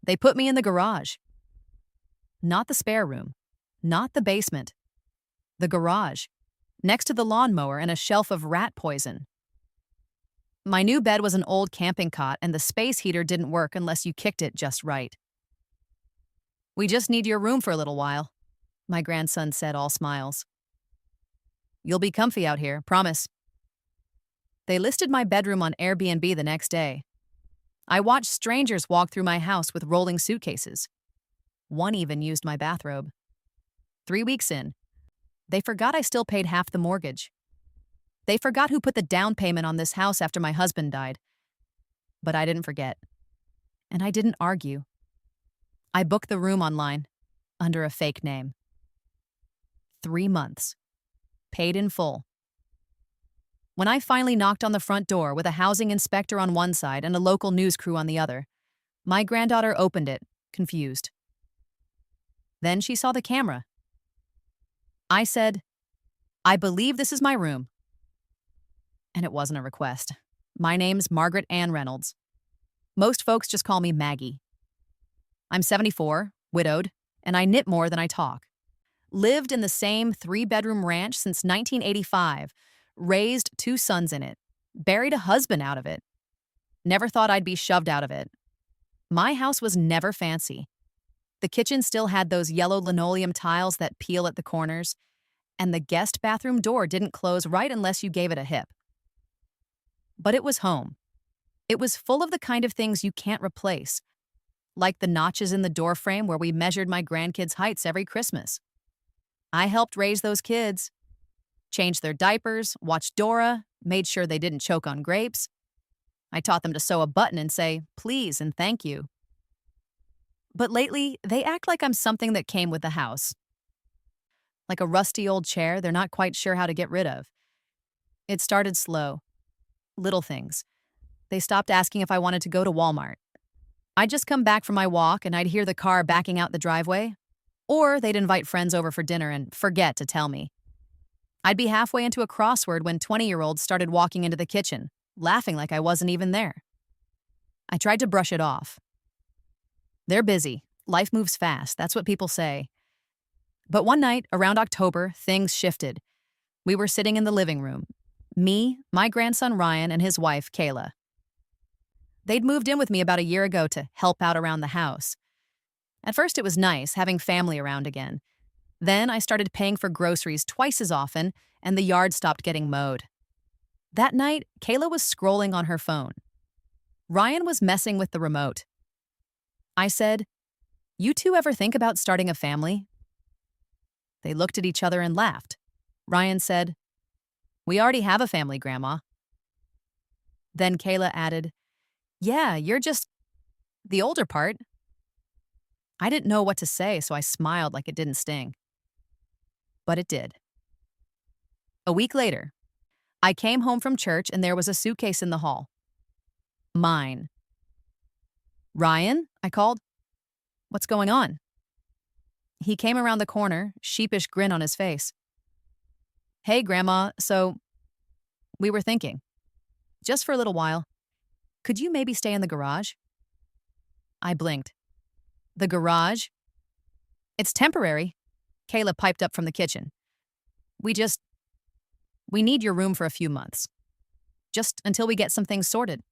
They put me in the garage. Not the spare room. Not the basement. The garage, next to the lawnmower and a shelf of rat poison. My new bed was an old camping cot, and the space heater didn't work unless you kicked it just right. "We just need your room for a little while," my grandson said, all smiles. "You'll be comfy out here, promise." They listed my bedroom on Airbnb the next day. I watched strangers walk through my house with rolling suitcases. One even used my bathrobe. 3 weeks in, they forgot I still paid half the mortgage. They forgot who put the down payment on this house after my husband died. But I didn't forget. And I didn't argue. I booked the room online, under a fake name. 3 months. Paid in full. When I finally knocked on the front door with a housing inspector on one side and a local news crew on the other, my granddaughter opened it, confused. Then she saw the camera. I said, "I believe this is my room." And it wasn't a request. My name's Margaret Ann Reynolds. Most folks just call me Maggie. I'm 74, widowed, and I knit more than I talk. Lived in the same 3-bedroom ranch since 1985, raised 2 sons in it, buried a husband out of it. Never thought I'd be shoved out of it. My house was never fancy. The kitchen still had those yellow linoleum tiles that peel at the corners, and the guest bathroom door didn't close right unless you gave it a hip. But it was home. It was full of the kind of things you can't replace, like the notches in the doorframe where we measured my grandkids' heights every Christmas. I helped raise those kids, changed their diapers, watched Dora, made sure they didn't choke on grapes. I taught them to sew a button and say, "Please" and "Thank you." But lately, they act like I'm something that came with the house. Like a rusty old chair they're not quite sure how to get rid of. It started slow. Little things. They stopped asking if I wanted to go to Walmart. I'd just come back from my walk and I'd hear the car backing out the driveway. Or they'd invite friends over for dinner and forget to tell me. I'd be halfway into a crossword when 20-year-olds started walking into the kitchen, laughing like I wasn't even there. I tried to brush it off. They're busy. Life moves fast. That's what people say. But one night, around October, things shifted. We were sitting in the living room. Me, my grandson Ryan, and his wife, Kayla. They'd moved in with me about a year ago to help out around the house. At first, it was nice having family around again. Then I started paying for groceries twice as often, and the yard stopped getting mowed. That night, Kayla was scrolling on her phone. Ryan was messing with the remote. I said, "You two ever think about starting a family?" They looked at each other and laughed. Ryan said, "We already have a family, Grandma." Then Kayla added, "Yeah, you're just the older part." I didn't know what to say, so I smiled like it didn't sting. But it did. A week later, I came home from church and there was a suitcase in the hall. Mine. "Ryan?" I called. "What's going on?" He came around the corner, sheepish grin on his face. "Hey, Grandma, so we were thinking, just for a little while, could you maybe stay in the garage?" I blinked. "The garage?" "It's temporary," Kayla piped up from the kitchen. We need your room for a few months. Just until we get some things sorted."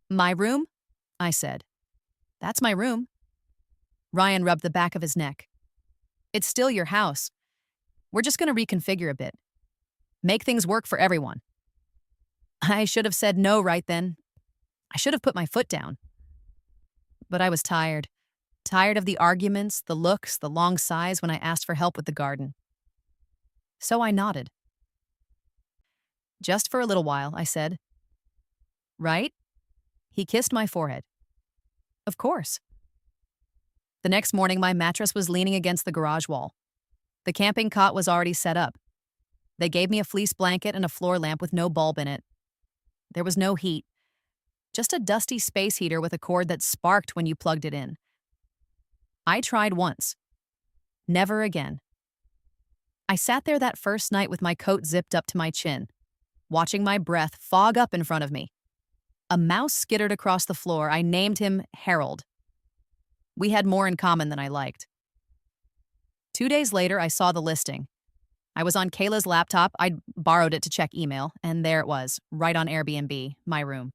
"My room?" I said. "That's my room." Ryan rubbed the back of his neck. "It's still your house. We're just going to reconfigure a bit. Make things work for everyone." I should have said no right then. I should have put my foot down. But I was tired. Tired of the arguments, the looks, the long sighs when I asked for help with the garden. So I nodded. "Just for a little while," I said. "Right?" He kissed my forehead. "Of course." The next morning, my mattress was leaning against the garage wall. The camping cot was already set up. They gave me a fleece blanket and a floor lamp with no bulb in it. There was no heat, just a dusty space heater with a cord that sparked when you plugged it in. I tried once. Never again. I sat there that first night with my coat zipped up to my chin, watching my breath fog up in front of me. A mouse skittered across the floor. I named him Harold. We had more in common than I liked. 2 days later, I saw the listing. I was on Kayla's laptop. I'd borrowed it to check email, and there it was, right on Airbnb, my room.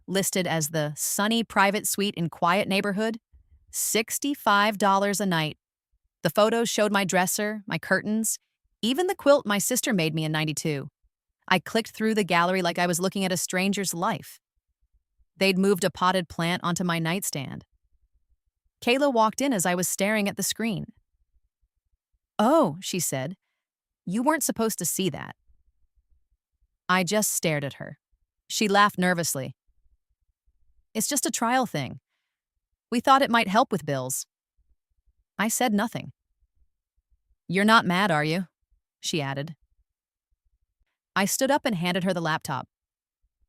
Listed as the sunny private suite in quiet neighborhood, $65 a night. The photos showed my dresser, my curtains, even the quilt my sister made me in '92. I clicked through the gallery like I was looking at a stranger's life. They'd moved a potted plant onto my nightstand. Kayla walked in as I was staring at the screen. "Oh," she said, "you weren't supposed to see that." I just stared at her. She laughed nervously. "It's just a trial thing. We thought it might help with bills." I said nothing. "You're not mad, are you?" she added. I stood up and handed her the laptop.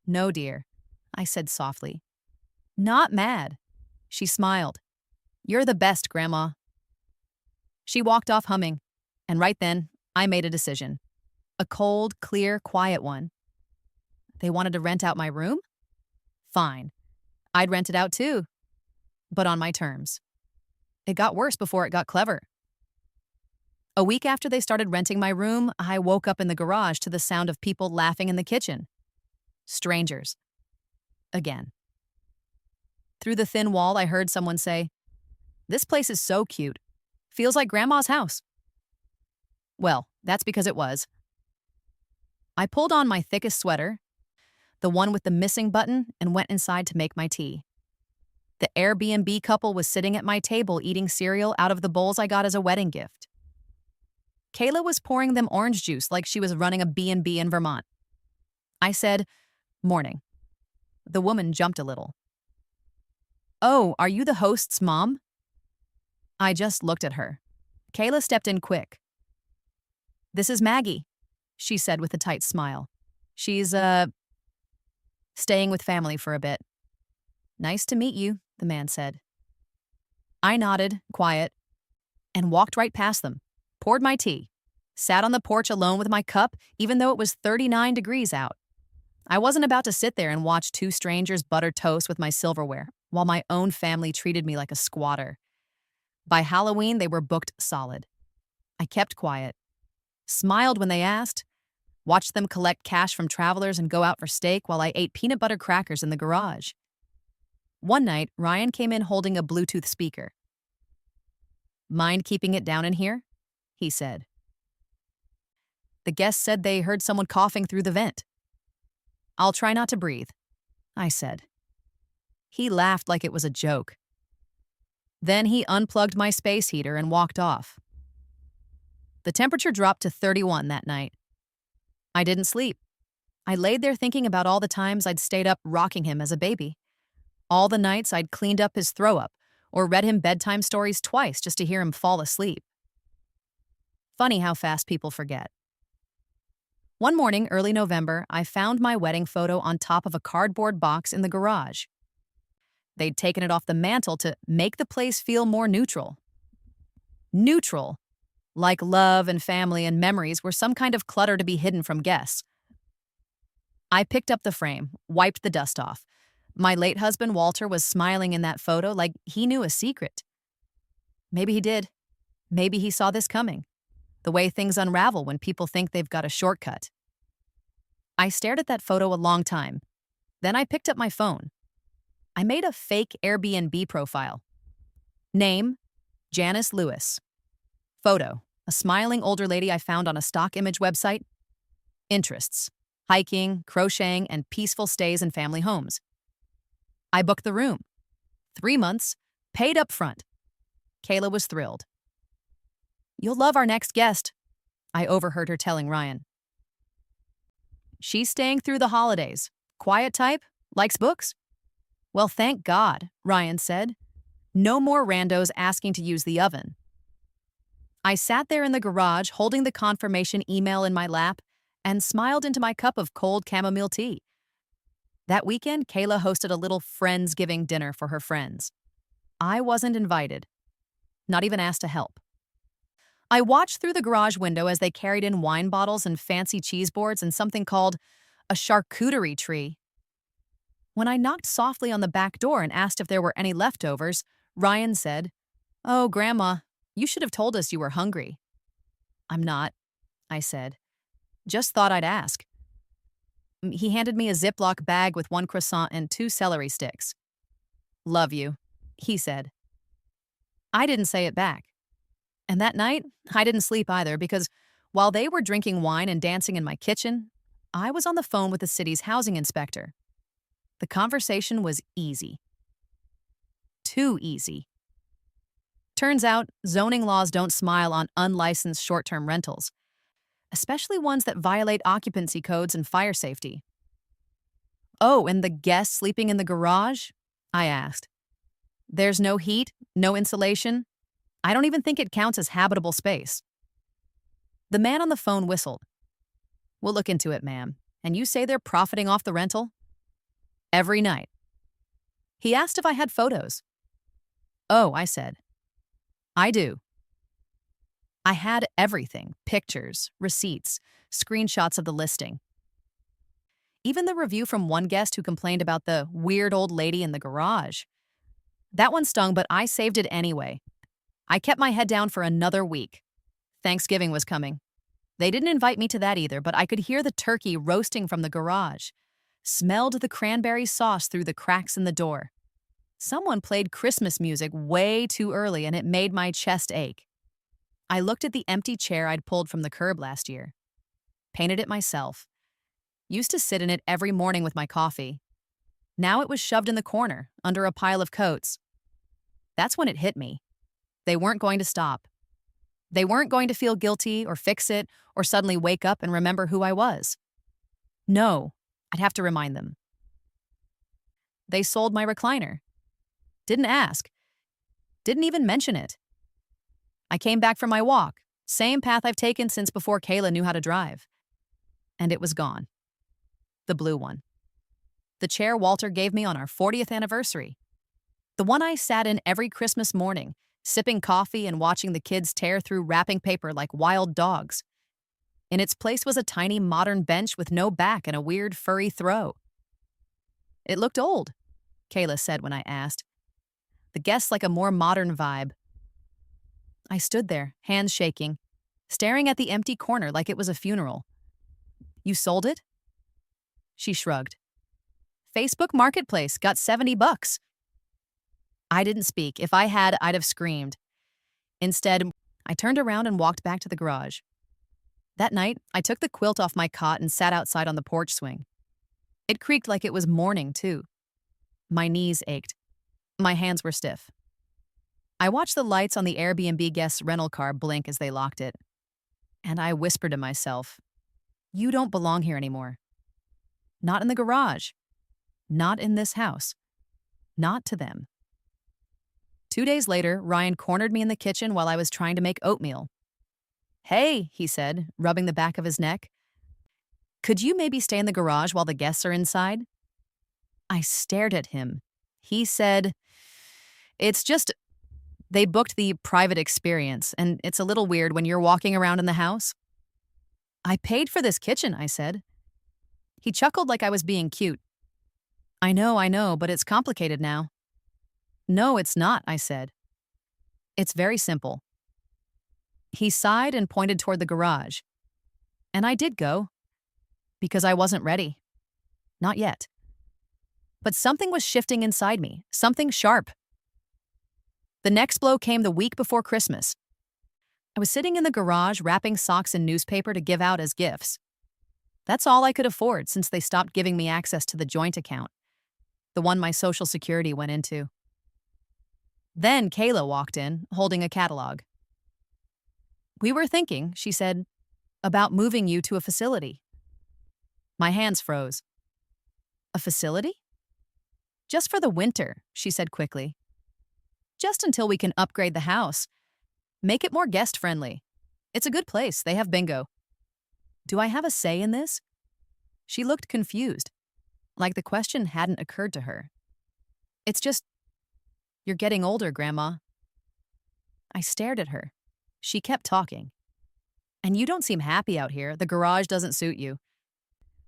"No, dear," I said softly. "Not mad." She smiled. "You're the best, Grandma." She walked off humming, and right then, I made a decision. A cold, clear, quiet one. They wanted to rent out my room? Fine. I'd rent it out too, but on my terms. It got worse before it got clever. A week after they started renting my room, I woke up in the garage to the sound of people laughing in the kitchen. Strangers. Again. Through the thin wall, I heard someone say, "This place is so cute. Feels like Grandma's house." Well, that's because it was. I pulled on my thickest sweater, the one with the missing button, and went inside to make my tea. The Airbnb couple was sitting at my table eating cereal out of the bowls I got as a wedding gift. Kayla was pouring them orange juice like she was running a B&B in Vermont. I said, "Morning." The woman jumped a little. "Oh, are you the host's mom?" I just looked at her. Kayla stepped in quick. "This is Maggie," she said with a tight smile. "She's, staying with family for a bit." "Nice to meet you," the man said. I nodded, quiet, and walked right past them, poured my tea, sat on the porch alone with my cup, even though it was 39 degrees out. I wasn't about to sit there and watch two strangers butter toast with my silverware, while my own family treated me like a squatter. By Halloween, they were booked solid. I kept quiet, smiled when they asked, watched them collect cash from travelers and go out for steak while I ate peanut butter crackers in the garage. One night, Ryan came in holding a Bluetooth speaker. "Mind keeping it down in here?" he said. The guests said they heard someone coughing through the vent. "I'll try not to breathe," I said. He laughed like it was a joke. Then he unplugged my space heater and walked off. The temperature dropped to 31 that night. I didn't sleep. I laid there thinking about all the times I'd stayed up rocking him as a baby. All the nights I'd cleaned up his throw-up or read him bedtime stories twice just to hear him fall asleep. Funny how fast people forget. One morning, early November, I found my wedding photo on top of a cardboard box in the garage. They'd taken it off the mantle to make the place feel more neutral. Neutral, like love and family and memories were some kind of clutter to be hidden from guests. I picked up the frame, wiped the dust off. My late husband, Walter, was smiling in that photo like he knew a secret. Maybe he did. Maybe he saw this coming. The way things unravel when people think they've got a shortcut. I stared at that photo a long time. Then I picked up my phone. I made a fake Airbnb profile. Name, Janice Lewis. Photo, a smiling older lady I found on a stock image website. Interests, hiking, crocheting, and peaceful stays in family homes. I booked the room. 3 months, paid up front. Kayla was thrilled. "You'll love our next guest," I overheard her telling Ryan. "She's staying through the holidays. Quiet type, likes books." "Well, thank God," Ryan said. "No more randos asking to use the oven." I sat there in the garage holding the confirmation email in my lap and smiled into my cup of cold chamomile tea. That weekend, Kayla hosted a little Friendsgiving dinner for her friends. I wasn't invited, not even asked to help. I watched through the garage window as they carried in wine bottles and fancy cheese boards and something called a charcuterie tree. When I knocked softly on the back door and asked if there were any leftovers, Ryan said, "Oh, Grandma, you should have told us you were hungry." "I'm not," I said. "Just thought I'd ask." He handed me a Ziploc bag with one croissant and two celery sticks. "Love you," he said. I didn't say it back. And that night, I didn't sleep either because while they were drinking wine and dancing in my kitchen, I was on the phone with the city's housing inspector. The conversation was easy. Too easy. Turns out, zoning laws don't smile on unlicensed short-term rentals, especially ones that violate occupancy codes and fire safety. "Oh, and the guests sleeping in the garage?" I asked. "There's no heat, no insulation. I don't even think it counts as habitable space." The man on the phone whistled. "We'll look into it, ma'am. And you say they're profiting off the rental?" "Every night." He asked if I had photos. "Oh," I said. "I do." I had everything: pictures, receipts, screenshots of the listing. Even the review from one guest who complained about the weird old lady in the garage. That one stung, but I saved it anyway. I kept my head down for another week. Thanksgiving was coming. They didn't invite me to that either, but I could hear the turkey roasting from the garage, smelled the cranberry sauce through the cracks in the door. Someone played Christmas music way too early, and it made my chest ache. I looked at the empty chair I'd pulled from the curb last year. Painted it myself. Used to sit in it every morning with my coffee. Now it was shoved in the corner, under a pile of coats. That's when it hit me. They weren't going to stop. They weren't going to feel guilty or fix it or suddenly wake up and remember who I was. No, I'd have to remind them. They sold my recliner. Didn't ask. Didn't even mention it. I came back from my walk, same path I've taken since before Kayla knew how to drive. And it was gone. The blue one. The chair Walter gave me on our 40th anniversary. The one I sat in every Christmas morning, sipping coffee and watching the kids tear through wrapping paper like wild dogs. In its place was a tiny modern bench with no back and a weird furry throw. "It looked old," Kayla said when I asked. "The guests like a more modern vibe." I stood there, hands shaking, staring at the empty corner like it was a funeral. "You sold it?" She shrugged. "Facebook Marketplace, got $70. I didn't speak. If I had, I'd have screamed. Instead, I turned around and walked back to the garage. That night, I took the quilt off my cot and sat outside on the porch swing. It creaked like it was morning, too. My knees ached. My hands were stiff. I watched the lights on the Airbnb guest's rental car blink as they locked it. And I whispered to myself, "You don't belong here anymore. Not in the garage. Not in this house. Not to them." 2 days later, Ryan cornered me in the kitchen while I was trying to make oatmeal. "Hey," he said, rubbing the back of his neck. "Could you maybe stay in the garage while the guests are inside?" I stared at him. He said, "It's just, they booked the private experience, and it's a little weird when you're walking around in the house." "I paid for this kitchen," I said. He chuckled like I was being cute. I know, but it's complicated now." "No, it's not," I said. "It's very simple." He sighed and pointed toward the garage. And I did go. Because I wasn't ready. Not yet. But something was shifting inside me, something sharp. The next blow came the week before Christmas. I was sitting in the garage wrapping socks in newspaper to give out as gifts. That's all I could afford since they stopped giving me access to the joint account, the one my Social Security went into. Then Kayla walked in, holding a catalog. "We were thinking," she said, "about moving you to a facility." My hands froze. "A facility?" "Just for the winter," she said quickly. "Just until we can upgrade the house. Make it more guest-friendly. It's a good place. They have bingo." "Do I have a say in this?" She looked confused, like the question hadn't occurred to her. "It's just, you're getting older, Grandma." I stared at her. She kept talking. "And you don't seem happy out here. The garage doesn't suit you.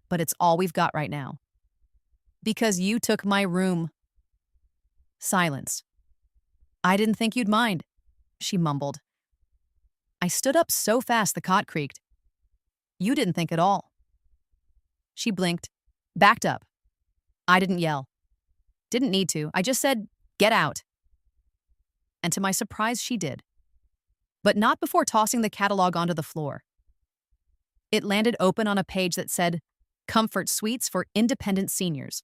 But it's all we've got right now. Because you took my room." Silence. I didn't think you'd mind, she mumbled. I stood up so fast the cot creaked. You didn't think at all. She blinked, backed up. I didn't yell. Didn't need to. I just said, get out. And to my surprise, she did. But not before tossing the catalog onto the floor. It landed open on a page that said, Comfort Suites for Independent Seniors,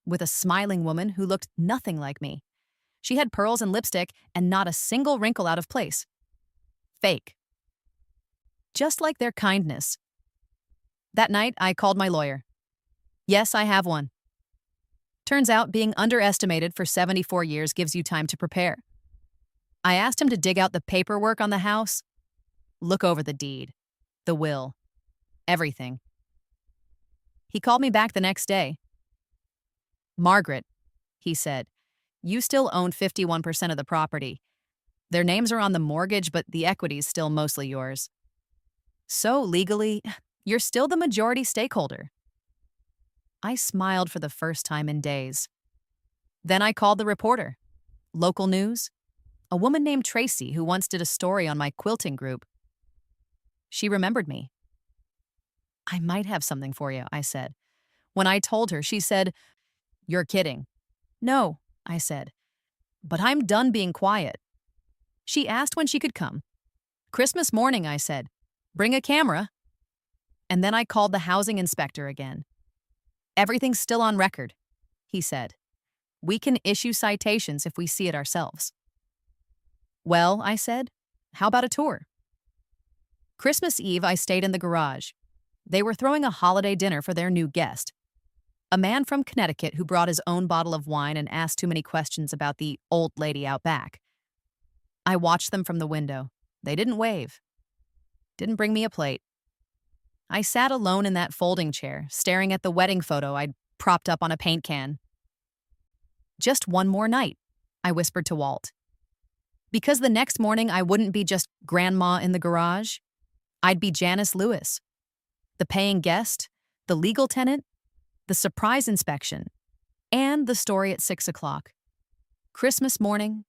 with a smiling woman who looked nothing like me. She had pearls and lipstick and not a single wrinkle out of place. Fake. Just like their kindness. That night, I called my lawyer. Yes, I have one. Turns out being underestimated for 74 years gives you time to prepare. I asked him to dig out the paperwork on the house, look over the deed, the will, everything. He called me back the next day. Margaret, he said, you still own 51% of the property. Their names are on the mortgage, but the equity's still mostly yours. So legally, you're still the majority stakeholder. I smiled for the first time in days. Then I called the reporter. Local news. A woman named Tracy who once did a story on my quilting group. She remembered me. I might have something for you, I said. When I told her, she said, You're kidding. No, I said. But I'm done being quiet. She asked when she could come. Christmas morning, I said. Bring a camera. And then I called the housing inspector again. Everything's still on record, he said. We can issue citations if we see it ourselves. Well, I said, how about a tour? Christmas Eve, I stayed in the garage. They were throwing a holiday dinner for their new guest, a man from Connecticut who brought his own bottle of wine and asked too many questions about the old lady out back. I watched them from the window. They didn't wave. Didn't bring me a plate. I sat alone in that folding chair, staring at the wedding photo I'd propped up on a paint can. Just one more night, I whispered to Walt. Because the next morning I wouldn't be just grandma in the garage. I'd be Janice Lewis, the paying guest, the legal tenant, the surprise inspection, and the story at 6 o'clock. Christmas morning.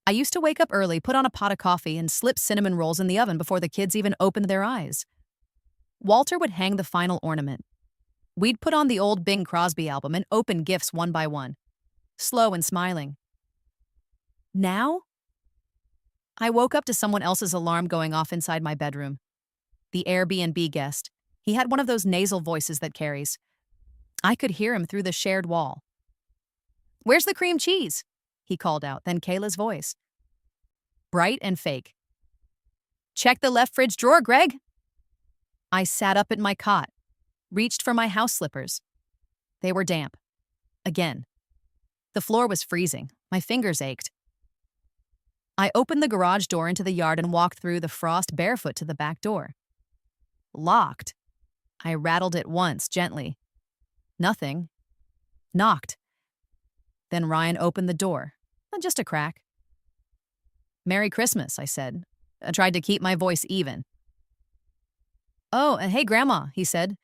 I used to wake up early, put on a pot of coffee, and slip cinnamon rolls in the oven before the kids even opened their eyes. Walter would hang the final ornament. We'd put on the old Bing Crosby album and open gifts one by one, slow and smiling. Now? I woke up to someone else's alarm going off inside my bedroom. The Airbnb guest. He had one of those nasal voices that carries. I could hear him through the shared wall. Where's the cream cheese? He called out, then Kayla's voice. Bright and fake. Check the left fridge drawer, Greg. I sat up in my cot, reached for my house slippers. They were damp. Again. The floor was freezing. My fingers ached. I opened the garage door into the yard and walked through the frost barefoot to the back door. Locked. I rattled it once, gently. Nothing. Knocked. Then Ryan opened the door. Just a crack. Merry Christmas, I said. I tried to keep my voice even. Oh, and hey, Grandma, he said,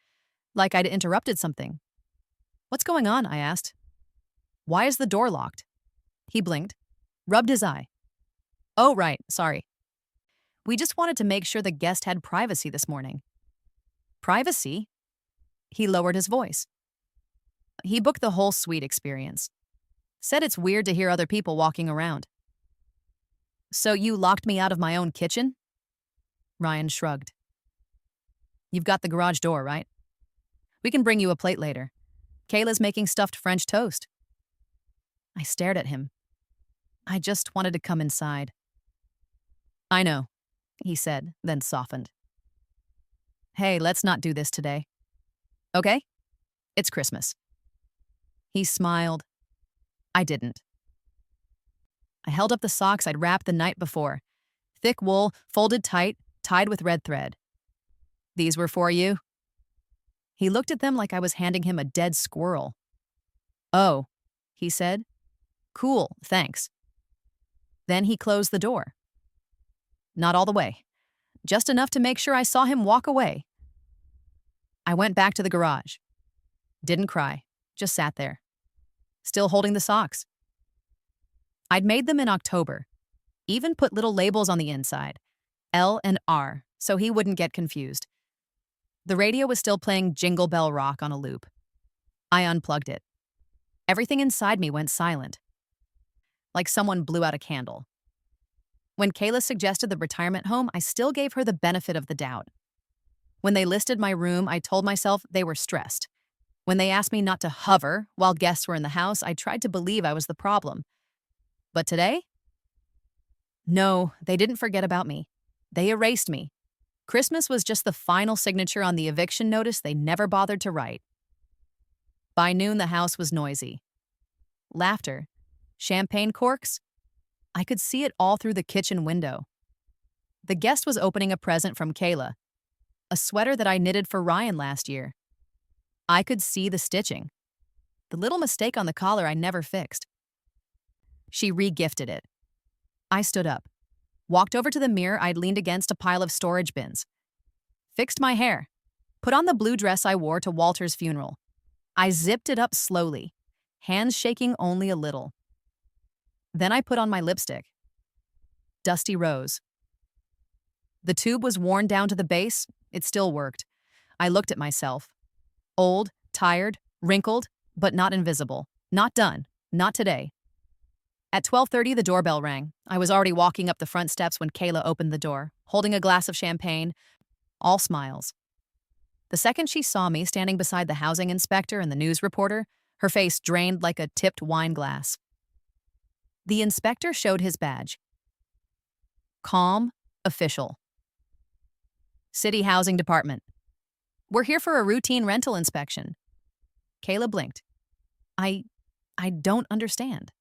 like I'd interrupted something. What's going on? I asked. Why is the door locked? He blinked, rubbed his eye. Oh, right, sorry. We just wanted to make sure the guest had privacy this morning. Privacy? He lowered his voice. He booked the whole suite experience. Said it's weird to hear other people walking around. So you locked me out of my own kitchen? Ryan shrugged. You've got the garage door, right? We can bring you a plate later. Kayla's making stuffed French toast. I stared at him. I just wanted to come inside. I know, he said, then softened. Hey, let's not do this today. Okay? It's Christmas. He smiled. I didn't. I held up the socks I'd wrapped the night before. Thick wool, folded tight, tied with red thread. These were for you? He looked at them like I was handing him a dead squirrel. Oh, he said. Cool, thanks. Then he closed the door. Not all the way. Just enough to make sure I saw him walk away. I went back to the garage. Didn't cry, just sat there. Still holding the socks. I'd made them in October, even put little labels on the inside, L and R, so he wouldn't get confused. The radio was still playing Jingle Bell Rock on a loop. I unplugged it. Everything inside me went silent, like someone blew out a candle. When Kayla suggested the retirement home, I still gave her the benefit of the doubt. When they listed my room, I told myself they were stressed. When they asked me not to hover while guests were in the house, I tried to believe I was the problem. But today? No, they didn't forget about me. They erased me. Christmas was just the final signature on the eviction notice they never bothered to write. By noon, the house was noisy. Laughter. Champagne corks. I could see it all through the kitchen window. The guest was opening a present from Kayla, a sweater that I knitted for Ryan last year. I could see the stitching. The little mistake on the collar I never fixed. She re-gifted it. I stood up, walked over to the mirror I'd leaned against a pile of storage bins, fixed my hair, put on the blue dress I wore to Walter's funeral. I zipped it up slowly, hands shaking only a little. Then I put on my lipstick. Dusty Rose. The tube was worn down to the base. It still worked. I looked at myself. Old, tired, wrinkled, but not invisible. Not done. Not today. At 12:30, the doorbell rang. I was already walking up the front steps when Kayla opened the door, holding a glass of champagne, all smiles. The second she saw me standing beside the housing inspector and the news reporter, her face drained like a tipped wine glass. The inspector showed his badge. Calm, official. City Housing Department. We're here for a routine rental inspection. Kayla blinked. I don't understand.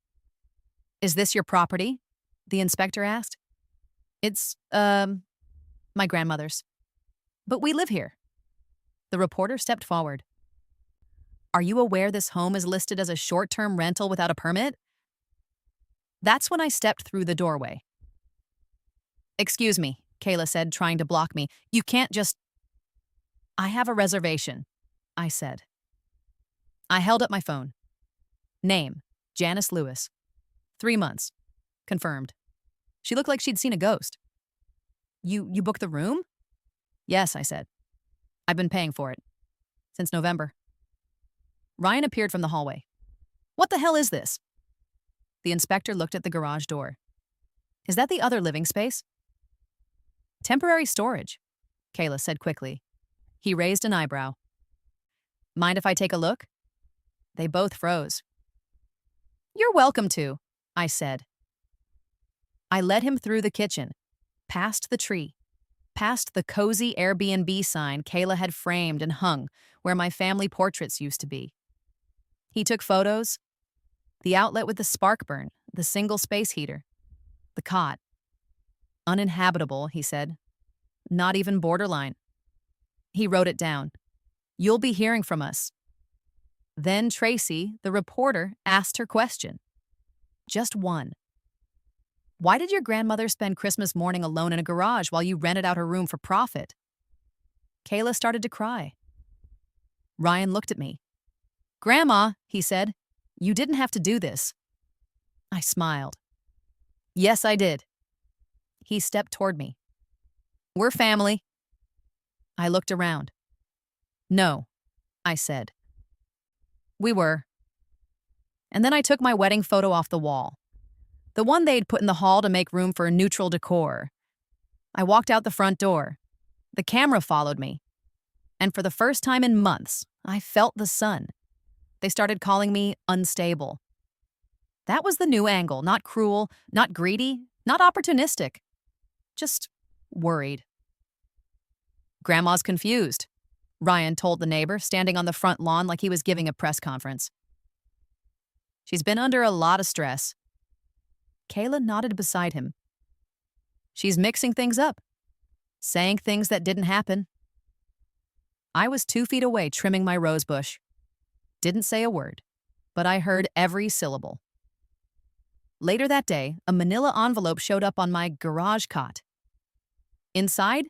Is this your property? The inspector asked. It's, my grandmother's. But we live here. The reporter stepped forward. Are you aware this home is listed as a short-term rental without a permit? That's when I stepped through the doorway. Excuse me, Kayla said, trying to block me. You can't just... I have a reservation, I said. I held up my phone. Name, Janice Lewis. 3 months. Confirmed. She looked like she'd seen a ghost. You booked the room? Yes, I said. I've been paying for it. Since November. Ryan appeared from the hallway. What the hell is this? The inspector looked at the garage door. Is that the other living space? Temporary storage, Kayla said quickly. He raised an eyebrow. Mind if I take a look? They both froze. You're welcome to, I said. I led him through the kitchen, past the tree, past the cozy Airbnb sign Kayla had framed and hung where my family portraits used to be. He took photos. The outlet with the spark burn, the single space heater, the cot. Uninhabitable, he said. Not even borderline. He wrote it down. You'll be hearing from us. Then Tracy, the reporter, asked her question. Just one. Why did your grandmother spend Christmas morning alone in a garage while you rented out her room for profit? Kayla started to cry. Ryan looked at me. Grandma, he said, you didn't have to do this. I smiled. Yes, I did. He stepped toward me. We're family. I looked around. No, I said. We were. And then I took my wedding photo off the wall. The one they'd put in the hall to make room for neutral decor. I walked out the front door. The camera followed me. And for the first time in months, I felt the sun. They started calling me unstable. That was the new angle, not cruel, not greedy, not opportunistic. Just worried. Grandma's confused, Ryan told the neighbor, standing on the front lawn like he was giving a press conference. She's been under a lot of stress. Kayla nodded beside him. She's mixing things up, saying things that didn't happen. I was 2 feet away trimming my rose bush. Didn't say a word, but I heard every syllable. Later that day, a manila envelope showed up on my garage cot. Inside,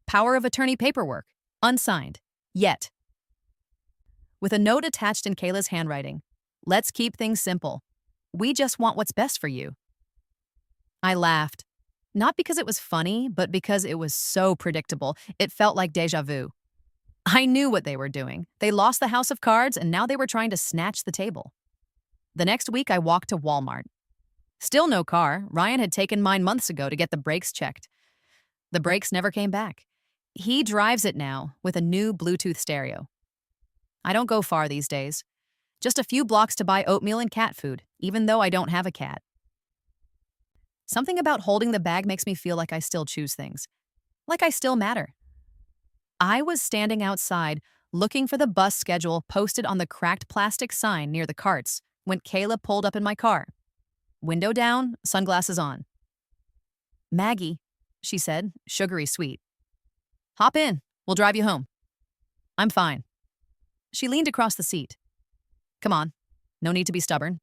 power of attorney paperwork, unsigned, yet. With a note attached in Kayla's handwriting, let's keep things simple. We just want what's best for you. I laughed. Not because it was funny, but because it was so predictable. It felt like deja vu. I knew what they were doing. They lost the house of cards, and now they were trying to snatch the table. The next week, I walked to Walmart. Still no car. Ryan had taken mine months ago to get the brakes checked. The brakes never came back. He drives it now with a new Bluetooth stereo. I don't go far these days. Just a few blocks to buy oatmeal and cat food, even though I don't have a cat. Something about holding the bag makes me feel like I still choose things. Like I still matter. I was standing outside, looking for the bus schedule posted on the cracked plastic sign near the carts when Kayla pulled up in my car. Window down, sunglasses on. "Maggie," she said, sugary sweet. "Hop in. We'll drive you home." "I'm fine." She leaned across the seat. "Come on. No need to be stubborn."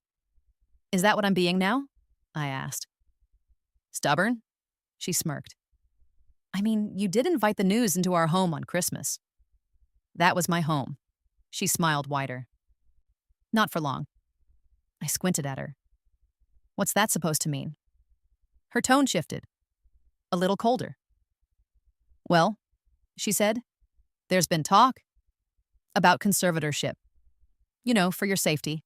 "Is that what I'm being now?" I asked. "Stubborn?" She smirked. "I mean, you did invite the news into our home on Christmas." "That was my home." She smiled wider. "Not for long." I squinted at her. "What's that supposed to mean?" Her tone shifted. A little colder. "Well," she said, "there's been talk about conservatorship. You know, for your safety."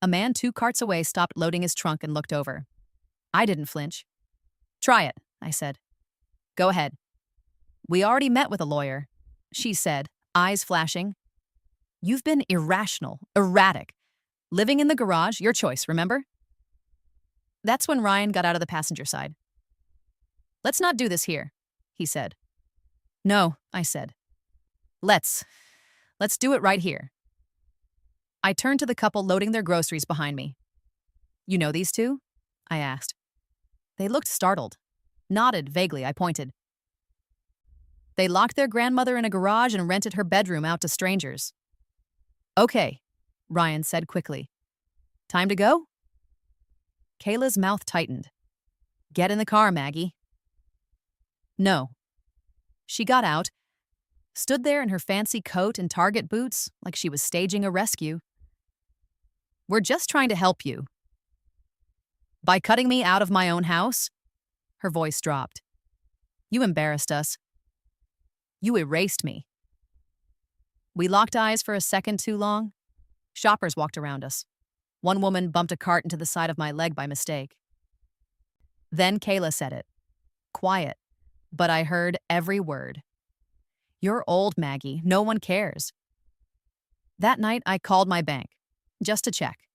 A man 2 carts away stopped loading his trunk and looked over. I didn't flinch. "Try it," I said. "Go ahead." "We already met with a lawyer," she said, eyes flashing. "You've been irrational, erratic. Living in the garage, your choice, remember?" That's when Ryan got out of the passenger side. "Let's not do this here," he said. "No," I said. Let's do it right here." I turned to the couple loading their groceries behind me. "You know these two?" I asked. They looked startled. Nodded vaguely, I pointed. "They locked their grandmother in a garage and rented her bedroom out to strangers." "Okay," Ryan said quickly. "Time to go?" Kayla's mouth tightened. "Get in the car, Maggie." "No." She got out, stood there in her fancy coat and Target boots like she was staging a rescue. "We're just trying to help you." "By cutting me out of my own house?" Her voice dropped. "You embarrassed us. You erased me." We locked eyes for a second too long. Shoppers walked around us. One woman bumped a cart into the side of my leg by mistake. Then Kayla said it. Quiet, but I heard every word. "You're old, Maggie. No one cares." That night, I called my bank, just to check.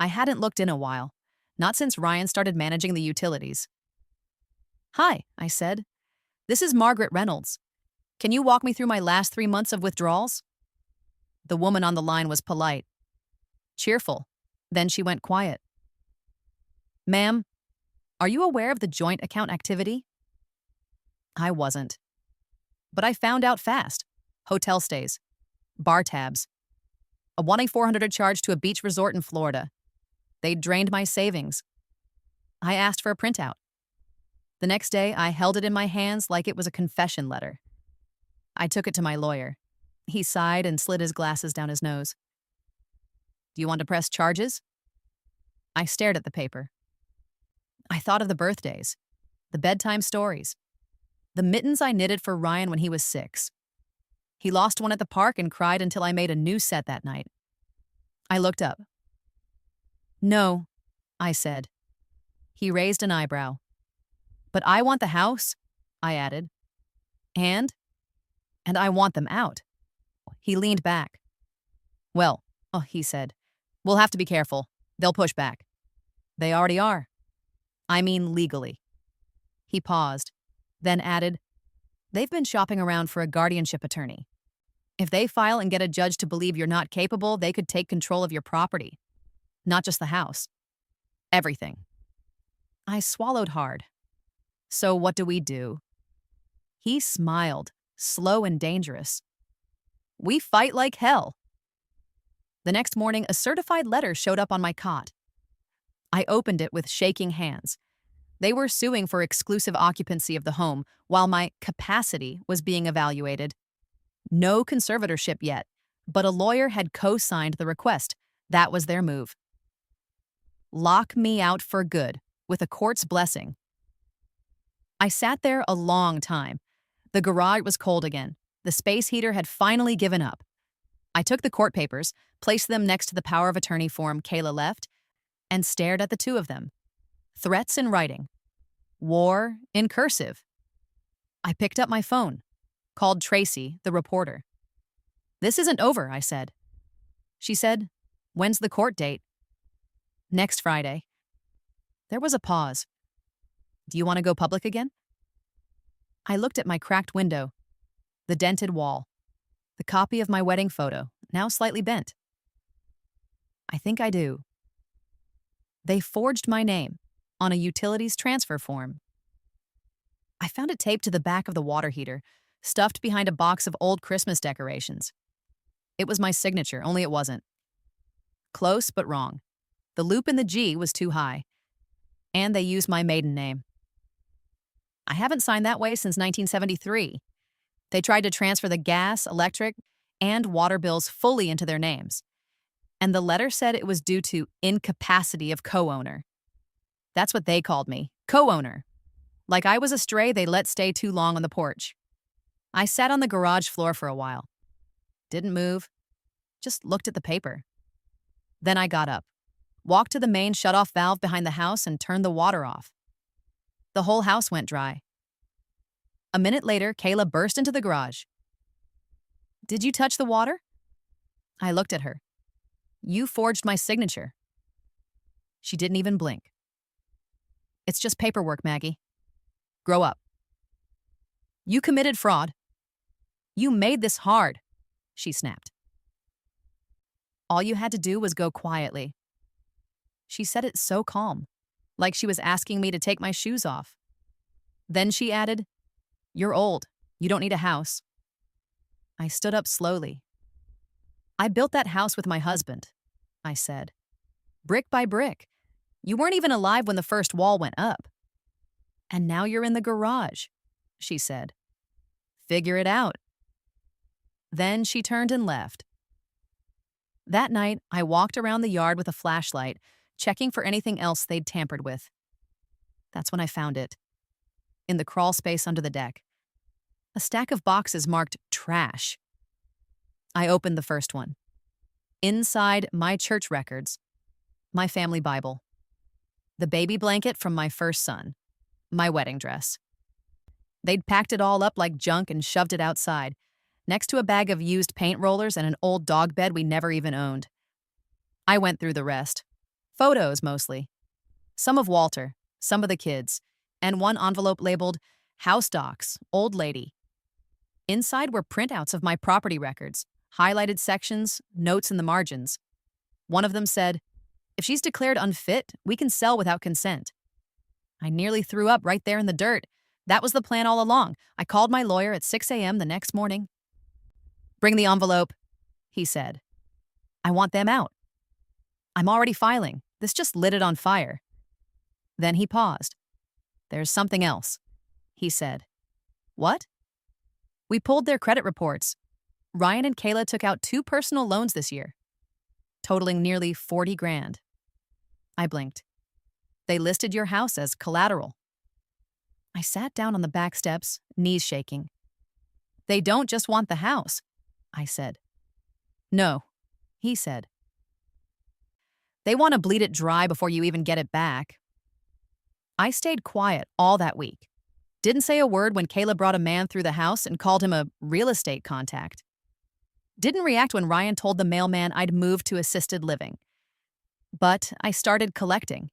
I hadn't looked in a while, not since Ryan started managing the utilities. "Hi," I said. "This is Margaret Reynolds. Can you walk me through my last 3 months of withdrawals?" The woman on the line was polite, cheerful. Then she went quiet. "Ma'am, are you aware of the joint account activity?" I wasn't. But I found out fast. Hotel stays, bar tabs, a 1-400 charge to a beach resort in Florida. They'd drained my savings. I asked for a printout. The next day, I held it in my hands like it was a confession letter. I took it to my lawyer. He sighed and slid his glasses down his nose. "Do you want to press charges?" I stared at the paper. I thought of the birthdays, the bedtime stories, the mittens I knitted for Ryan when he was 6. He lost one at the park and cried until I made a new set that night. I looked up. "No," I said. He raised an eyebrow. "But I want the house," I added. And I want them out." He leaned back. "Well," he said, "we'll have to be careful. They'll push back." "They already are." "I mean legally." He paused, then added, "They've been shopping around for a guardianship attorney. If they file and get a judge to believe you're not capable, they could take control of your property. Not just the house. Everything." I swallowed hard. "So what do we do?" He smiled, slow and dangerous. "We fight like hell." The next morning, a certified letter showed up on my cot. I opened it with shaking hands. They were suing for exclusive occupancy of the home while my capacity was being evaluated. No conservatorship yet, but a lawyer had co-signed the request. That was their move. "Lock me out for good," with a court's blessing. I sat there a long time. The garage was cold again. The space heater had finally given up. I took the court papers, placed them next to the power of attorney form Kayla left, and stared at the two of them. Threats in writing. War in cursive. I picked up my phone, called Tracy, the reporter. "This isn't over," I said. She said, "When's the court date?" "Next Friday." There was a pause. "Do you want to go public again?" I looked at my cracked window, the dented wall, the copy of my wedding photo, now slightly bent. "I think I do." They forged my name on a utilities transfer form. I found it taped to the back of the water heater, stuffed behind a box of old Christmas decorations. It was my signature, only it wasn't. Close, but wrong. The loop in the G was too high. And they used my maiden name. I haven't signed that way since 1973. They tried to transfer the gas, electric, and water bills fully into their names. And the letter said it was due to incapacity of co-owner. That's what they called me, co-owner. Like I was a stray they let stay too long on the porch. I sat on the garage floor for a while. Didn't move, just looked at the paper. Then I got up, walked to the main shutoff valve behind the house and turned the water off. The whole house went dry. A minute later, Kayla burst into the garage. "Did you touch the water?" I looked at her. "You forged my signature." She didn't even blink. "It's just paperwork, Maggie. Grow up." "You committed fraud. You made this hard," she snapped. "All you had to do was go quietly." She said it so calm, like she was asking me to take my shoes off. Then she added, "You're old. You don't need a house." I stood up slowly. "I built that house with my husband," I said. "Brick by brick. You weren't even alive when the first wall went up." "And now you're in the garage," she said. "Figure it out." Then she turned and left. That night, I walked around the yard with a flashlight, checking for anything else they'd tampered with. That's when I found it. In the crawl space under the deck. A stack of boxes marked trash. I opened the first one. Inside, my church records, my family Bible, the baby blanket from my first son, my wedding dress. They'd packed it all up like junk and shoved it outside, next to a bag of used paint rollers and an old dog bed we never even owned. I went through the rest. Photos, mostly. Some of Walter, some of the kids, and one envelope labeled, "House Docs, Old Lady." Inside were printouts of my property records, highlighted sections, notes in the margins. One of them said, "If she's declared unfit, we can sell without consent." I nearly threw up right there in the dirt. That was the plan all along. I called my lawyer at 6 a.m. the next morning. "Bring the envelope," he said. "I want them out. I'm already filing. This just lit it on fire." Then he paused. "There's something else," he said. "What?" "We pulled their credit reports. Ryan and Kayla took out 2 personal loans this year, totaling nearly 40 grand. I blinked. "They listed your house as collateral." I sat down on the back steps, knees shaking. "They don't just want the house," I said. "No," he said. "They want to bleed it dry before you even get it back." I stayed quiet all that week. Didn't say a word when Kayla brought a man through the house and called him a real estate contact. Didn't react when Ryan told the mailman I'd moved to assisted living. But I started collecting.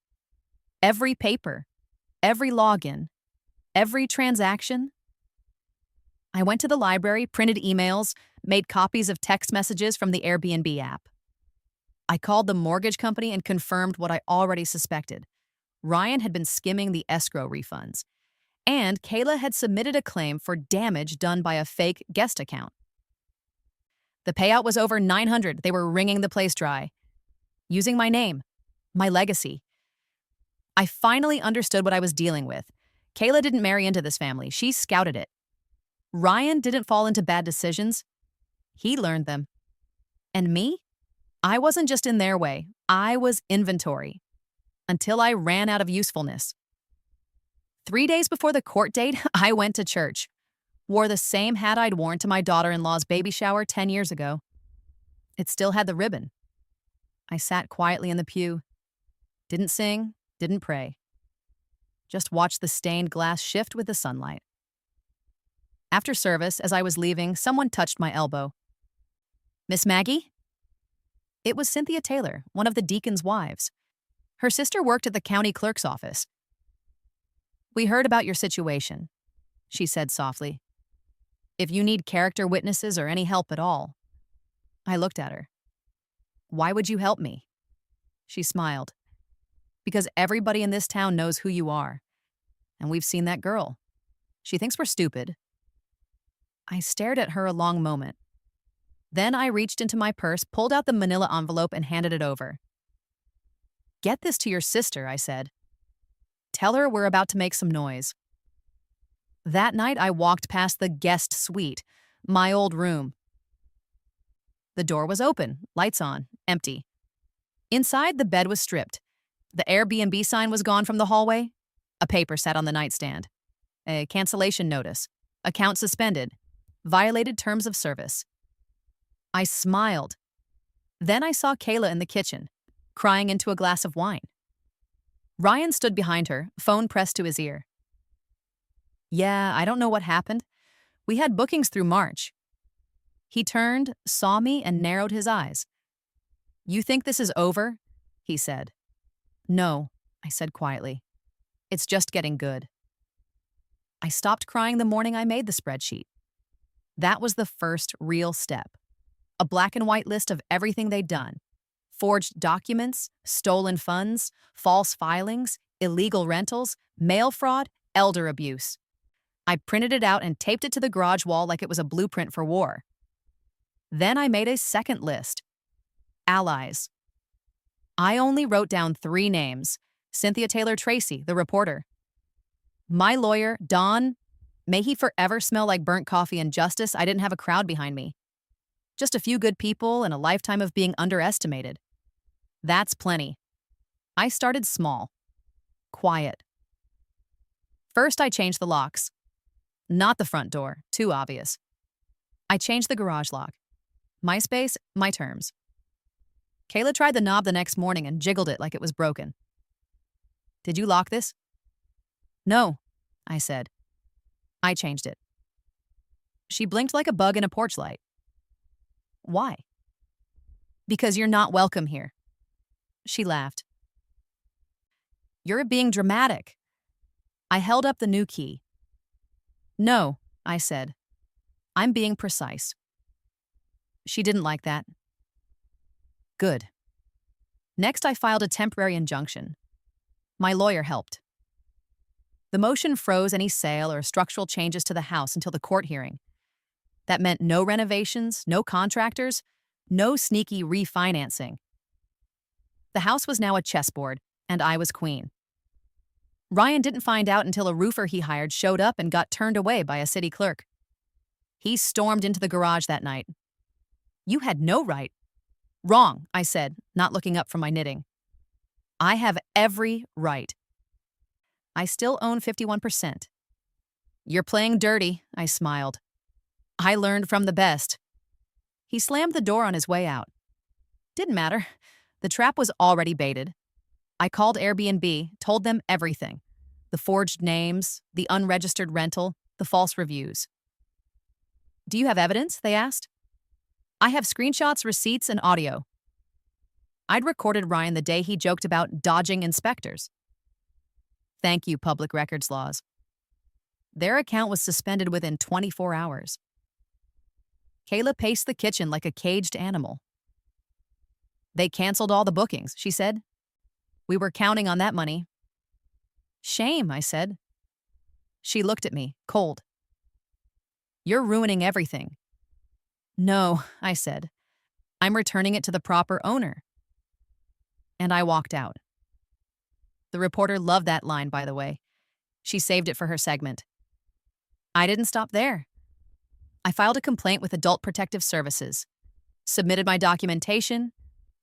Every paper, every login, every transaction. I went to the library, printed emails, made copies of text messages from the Airbnb app. I called the mortgage company and confirmed what I already suspected. Ryan had been skimming the escrow refunds, and Kayla had submitted a claim for damage done by a fake guest account. The payout was over $900. They were wringing the place dry. Using my name, my legacy. I finally understood what I was dealing with. Kayla didn't marry into this family. She scouted it. Ryan didn't fall into bad decisions. He learned them. And me? I wasn't just in their way. I was inventory. Until I ran out of usefulness. 3 days before the court date, I went to church. Wore the same hat I'd worn to my daughter-in-law's baby shower 10 years ago. It still had the ribbon. I sat quietly in the pew. Didn't sing, didn't pray. Just watched the stained glass shift with the sunlight. After service, as I was leaving, someone touched my elbow. "Miss Maggie?" It was Cynthia Taylor, one of the deacon's wives. Her sister worked at the county clerk's office. "We heard about your situation," she said softly. "If you need character witnesses or any help at all." I looked at her. "Why would you help me?" She smiled. "Because everybody in this town knows who you are. And we've seen that girl. She thinks we're stupid." I stared at her a long moment. Then I reached into my purse, pulled out the manila envelope, and handed it over. "Get this to your sister," I said. "Tell her we're about to make some noise." That night, I walked past the guest suite, my old room. The door was open, lights on, empty. Inside, the bed was stripped. The Airbnb sign was gone from the hallway. A paper sat on the nightstand. A cancellation notice. Account suspended. Violated terms of service. I smiled. Then I saw Kayla in the kitchen, crying into a glass of wine. Ryan stood behind her, phone pressed to his ear. "Yeah, I don't know what happened. We had bookings through March." He turned, saw me, and narrowed his eyes. "You think this is over?" he said. "No," I said quietly. "It's just getting good." I stopped crying the morning I made the spreadsheet. That was the first real step. A black and white list of everything they'd done. Forged documents, stolen funds, false filings, illegal rentals, mail fraud, elder abuse. I printed it out and taped it to the garage wall like it was a blueprint for war. Then I made a second list. Allies. I only wrote down 3 names. Cynthia Taylor Tracy, the reporter. My lawyer, Don. May he forever smell like burnt coffee and justice. I didn't have a crowd behind me. Just a few good people and a lifetime of being underestimated. That's plenty. I started small. Quiet. First, I changed the locks. Not the front door, too obvious. I changed the garage lock. My space, my terms. Kayla tried the knob the next morning and jiggled it like it was broken. "Did you lock this?" "No," I said. I changed it. She blinked like a bug in a porch light. "Why?" "Because you're not welcome here." She laughed. "You're being dramatic." I held up the new key. "No," I said. "I'm being precise." She didn't like that. Good. Next, I filed a temporary injunction. My lawyer helped. The motion froze any sale or structural changes to the house until the court hearing. That meant no renovations, no contractors, no sneaky refinancing. The house was now a chessboard, and I was queen. Ryan didn't find out until a roofer he hired showed up and got turned away by a city clerk. He stormed into the garage that night. "You had no right." "Wrong," I said, not looking up from my knitting. "I have every right. I still own 51%. "You're playing dirty," I smiled. "I learned from the best." He slammed the door on his way out. Didn't matter. The trap was already baited. I called Airbnb, told them everything. The forged names, the unregistered rental, the false reviews. "Do you have evidence?" they asked. "I have screenshots, receipts, and audio." I'd recorded Ryan the day he joked about dodging inspectors. Thank you, public records laws. Their account was suspended within 24 hours. Kayla paced the kitchen like a caged animal. "They canceled all the bookings," she said. "We were counting on that money." "Shame," I said. She looked at me, cold. "You're ruining everything." "No," I said. "I'm returning it to the proper owner." And I walked out. The reporter loved that line, by the way. She saved it for her segment. I didn't stop there. I filed a complaint with Adult Protective Services, submitted my documentation,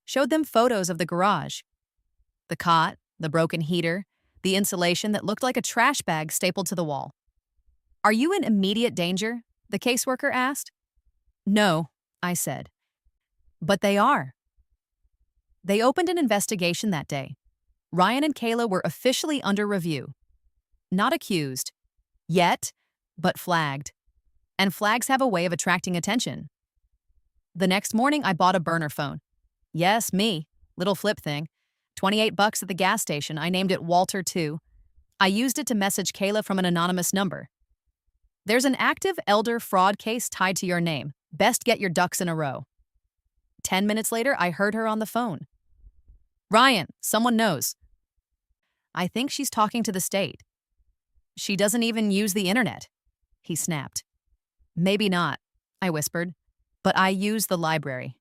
showed them photos of the garage, the cot, the broken heater, the insulation that looked like a trash bag stapled to the wall. "Are you in immediate danger?" the caseworker asked. "No," I said. "But they are." They opened an investigation that day. Ryan and Kayla were officially under review. Not accused. Yet, but flagged. And flags have a way of attracting attention. The next morning, I bought a burner phone. Yes, me. Little flip thing. $28 at the gas station. I named it Walter 2. I used it to message Kayla from an anonymous number. "There's an active elder fraud case tied to your name. Best get your ducks in a row." 10 minutes later, I heard her on the phone. "Ryan, someone knows." "I think she's talking to the state." "She doesn't even use the internet," he snapped. "Maybe not," I whispered, "but I use the library."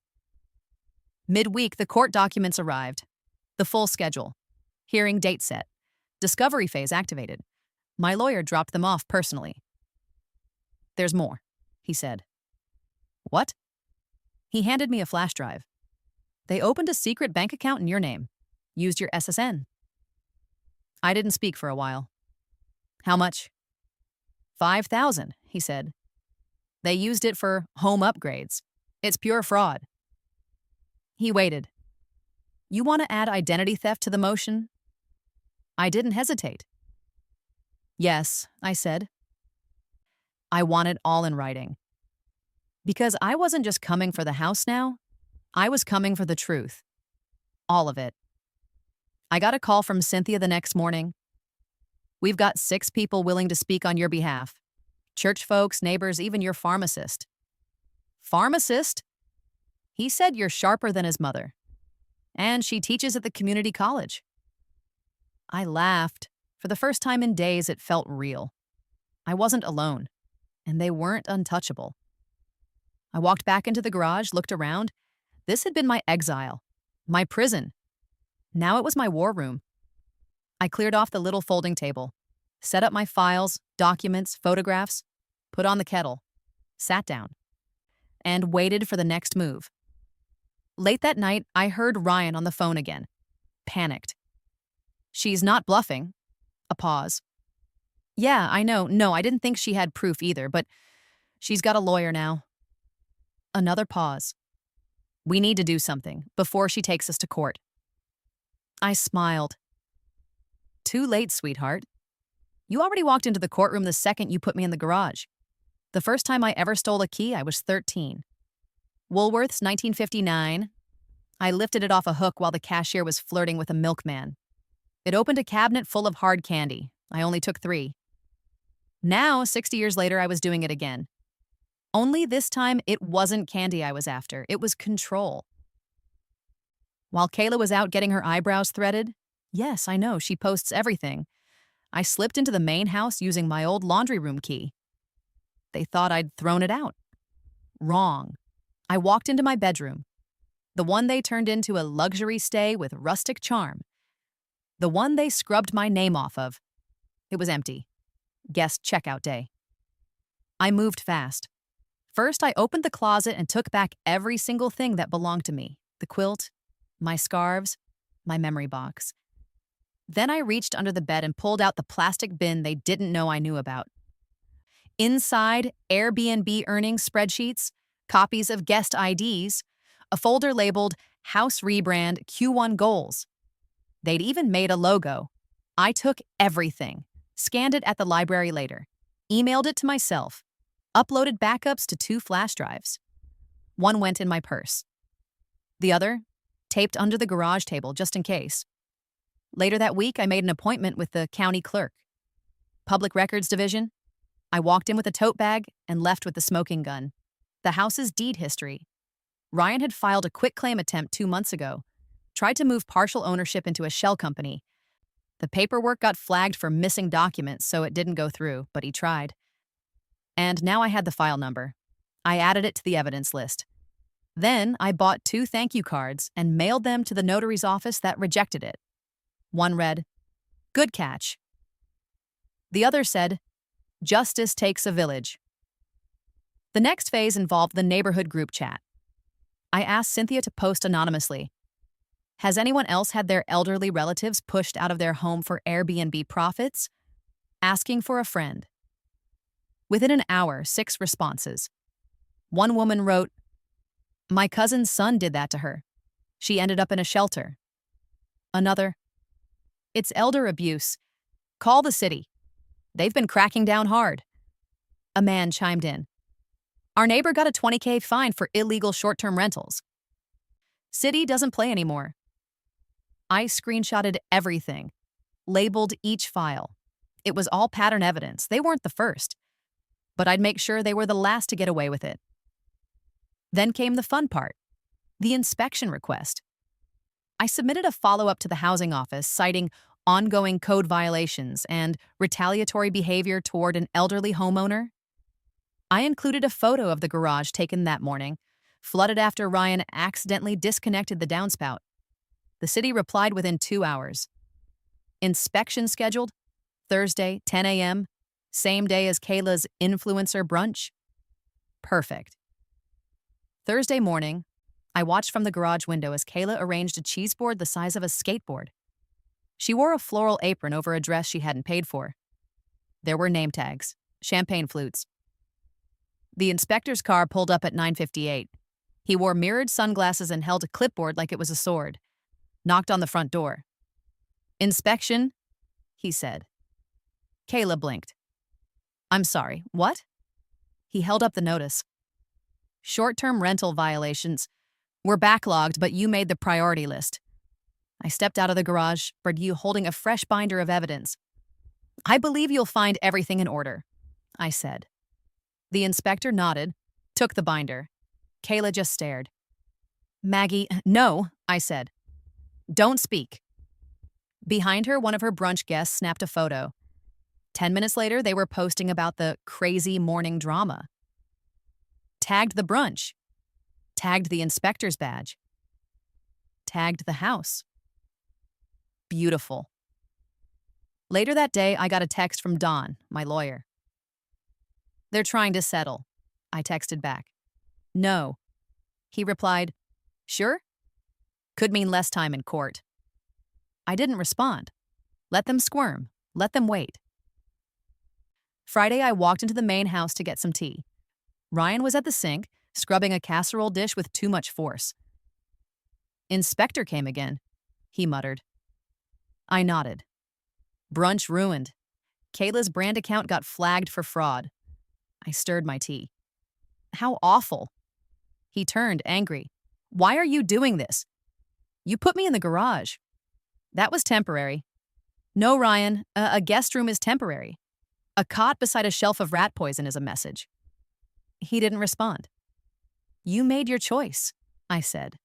Midweek, the court documents arrived. The full schedule. Hearing date set. Discovery phase activated. My lawyer dropped them off personally. "There's more," he said. "What?" He handed me a flash drive. "They opened a secret bank account in your name. Used your SSN." I didn't speak for a while. "How much?" "5,000, he said. "They used it for home upgrades. It's pure fraud." He waited. "You want to add identity theft to the motion?" I didn't hesitate. "Yes," I said. I want it all in writing. Because I wasn't just coming for the house now, I was coming for the truth. All of it. I got a call from Cynthia the next morning. "We've got 6 people willing to speak on your behalf. Church folks, neighbors, even your pharmacist." "Pharmacist?" He said you're sharper than his mother. "And she teaches at the community college." I laughed. For the first time in days, it felt real. I wasn't alone, and they weren't untouchable. I walked back into the garage, looked around. This had been my exile, my prison. Now it was my war room. I cleared off the little folding table, set up my files, documents, photographs, put on the kettle, sat down, and waited for the next move. Late that night, I heard Ryan on the phone again, panicked. "She's not bluffing." A pause. "Yeah, I know. No, I didn't think she had proof either, but she's got a lawyer now." Another pause. "We need to do something before she takes us to court." I smiled. "Too late, sweetheart. You already walked into the courtroom the second you put me in the garage. The first time I ever stole a key, I was 13. Woolworth's 1959. I lifted it off a hook while the cashier was flirting with a milkman. It opened a cabinet full of hard candy. I only took 3. Now, 60 years later, I was doing it again. Only this time, it wasn't candy I was after. It was control. While Kayla was out getting her eyebrows threaded, yes, I know, she posts everything, I slipped into the main house using my old laundry room key. They thought I'd thrown it out. Wrong. I walked into my bedroom, the one they turned into a luxury stay with rustic charm, the one they scrubbed my name off of. It was empty. Guest checkout day. I moved fast. First, I opened the closet and took back every single thing that belonged to me. The quilt, my scarves, my memory box. Then I reached under the bed and pulled out the plastic bin they didn't know I knew about. Inside, Airbnb earnings spreadsheets, copies of guest IDs, a folder labeled House Rebrand Q1 Goals. They'd even made a logo. I took everything, scanned it at the library later, emailed it to myself, uploaded backups to 2 flash drives. One went in my purse. The other, taped under the garage table just in case. Later that week, I made an appointment with the county clerk. Public Records Division. I walked in with a tote bag and left with the smoking gun. The house's deed history. Ryan had filed a quitclaim attempt 2 months ago, tried to move partial ownership into a shell company. The paperwork got flagged for missing documents, so it didn't go through, but he tried. And now I had the file number. I added it to the evidence list. Then I bought 2 thank you cards and mailed them to the notary's office that rejected it. One read, "Good catch." The other said, "Justice takes a village." The next phase involved the neighborhood group chat. I asked Cynthia to post anonymously. Has anyone else had their elderly relatives pushed out of their home for Airbnb profits? Asking for a friend. Within an hour, 6 responses. One woman wrote, "My cousin's son did that to her. She ended up in a shelter." Another, "It's elder abuse. Call the city. They've been cracking down hard." A man chimed in, "Our neighbor got a $20K fine for illegal short-term rentals. City doesn't play anymore." I screenshotted everything, labeled each file. It was all pattern evidence. They weren't the first, but I'd make sure they were the last to get away with it. Then came the fun part, the inspection request. I submitted a follow-up to the housing office citing ongoing code violations and retaliatory behavior toward an elderly homeowner. I included a photo of the garage taken that morning, flooded after Ryan accidentally disconnected the downspout. The city replied within 2 hours. Inspection scheduled, Thursday, 10 a.m., same day as Kayla's influencer brunch. Perfect. Thursday morning, I watched from the garage window as Kayla arranged a cheese board the size of a skateboard. She wore a floral apron over a dress she hadn't paid for. There were name tags, champagne flutes. The inspector's car pulled up at 9:58. He wore mirrored sunglasses and held a clipboard like it was a sword. Knocked on the front door. "Inspection," he said. Kayla blinked. "I'm sorry, what?" He held up the notice. "Short-term rental violations. We're backlogged, but you made the priority list." I stepped out of the garage, you holding a fresh binder of evidence. "I believe you'll find everything in order," I said. The inspector nodded, took the binder. Kayla just stared. "Maggie, no," I said. "Don't speak." Behind her, one of her brunch guests snapped a photo. 10 minutes later, they were posting about the crazy morning drama. Tagged the brunch. Tagged the inspector's badge. Tagged the house. Beautiful. Later that day, I got a text from Don, my lawyer. "They're trying to settle," I texted back. "No." He replied, "Sure?" Could mean less time in court. I didn't respond. Let them squirm. Let them wait. Friday, I walked into the main house to get some tea. Ryan was at the sink, scrubbing a casserole dish with too much force. "Inspector came again," he muttered. I nodded. Brunch ruined. Kayla's brand account got flagged for fraud. I stirred my tea. "How awful." He turned, angry. "Why are you doing this? You put me in the garage." "That was temporary." "No, Ryan, a guest room is temporary. A cot beside a shelf of rat poison is a message." He didn't respond. "You made your choice," I said.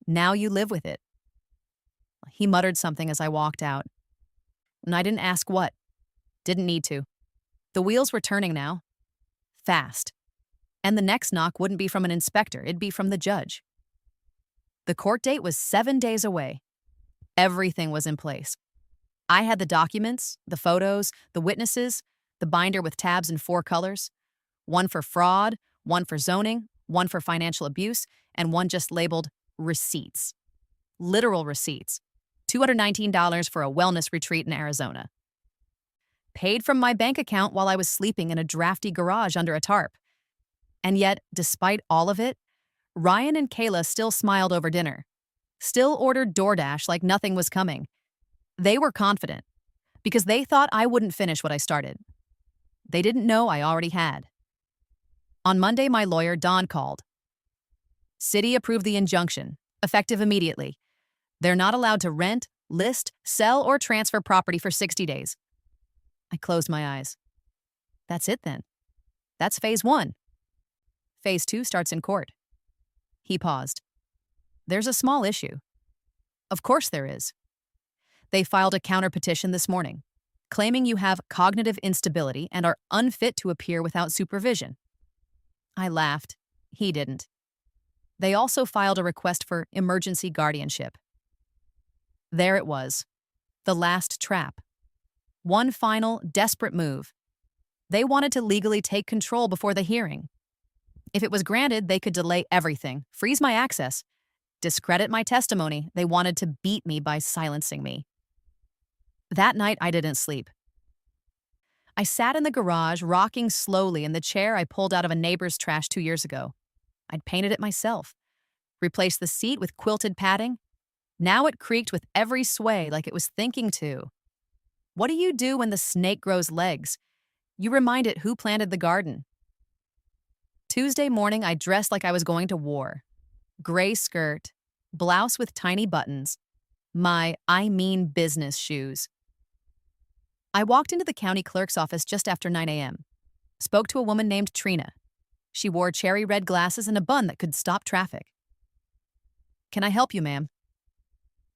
"Now you live with it." He muttered something as I walked out. And I didn't ask what. Didn't need to. The wheels were turning now. Fast. And the next knock wouldn't be from an inspector, it'd be from the judge. The court date was 7 days away. Everything was in place. I had the documents, the photos, the witnesses, the binder with tabs in 4 colors. One for fraud, one for zoning, one for financial abuse, and one just labeled receipts. Literal receipts. $219 for a wellness retreat in Arizona. Paid from my bank account while I was sleeping in a drafty garage under a tarp. And yet, despite all of it, Ryan and Kayla still smiled over dinner. Still ordered DoorDash like nothing was coming. They were confident, because they thought I wouldn't finish what I started. They didn't know I already had. On Monday, my lawyer, Don, called. City approved the injunction, effective immediately. They're not allowed to rent, list, sell, or transfer property for 60 days. I closed my eyes. That's it then. That's phase 1. Phase 2 starts in court. He paused. There's a small issue. Of course there is. They filed a counter-petition this morning, claiming you have cognitive instability and are unfit to appear without supervision. I laughed. He didn't. They also filed a request for emergency guardianship. There it was, the last trap. One final, desperate move. They wanted to legally take control before the hearing. If it was granted, they could delay everything, freeze my access, discredit my testimony. They wanted to beat me by silencing me. That night, I didn't sleep. I sat in the garage, rocking slowly in the chair I pulled out of a neighbor's trash 2 years ago. I'd painted it myself, replaced the seat with quilted padding. Now it creaked with every sway like it was thinking to. What do you do when the snake grows legs? You remind it who planted the garden. Tuesday morning, I dressed like I was going to war. Gray skirt, blouse with tiny buttons, my I mean business shoes. I walked into the county clerk's office just after 9 a.m. Spoke to a woman named Trina. She wore cherry red glasses and a bun that could stop traffic. Can I help you, ma'am?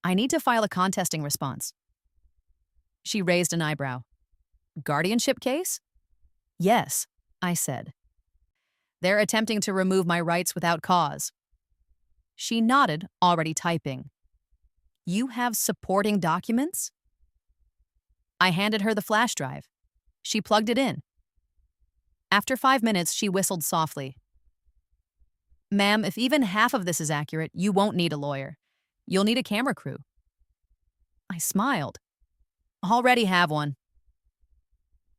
I need to file a contesting response. She raised an eyebrow. Guardianship case? Yes, I said. They're attempting to remove my rights without cause. She nodded, already typing. You have supporting documents? I handed her the flash drive. She plugged it in. After 5 minutes, she whistled softly. Ma'am, if even half of this is accurate, you won't need a lawyer. You'll need a camera crew. I smiled. Already have one.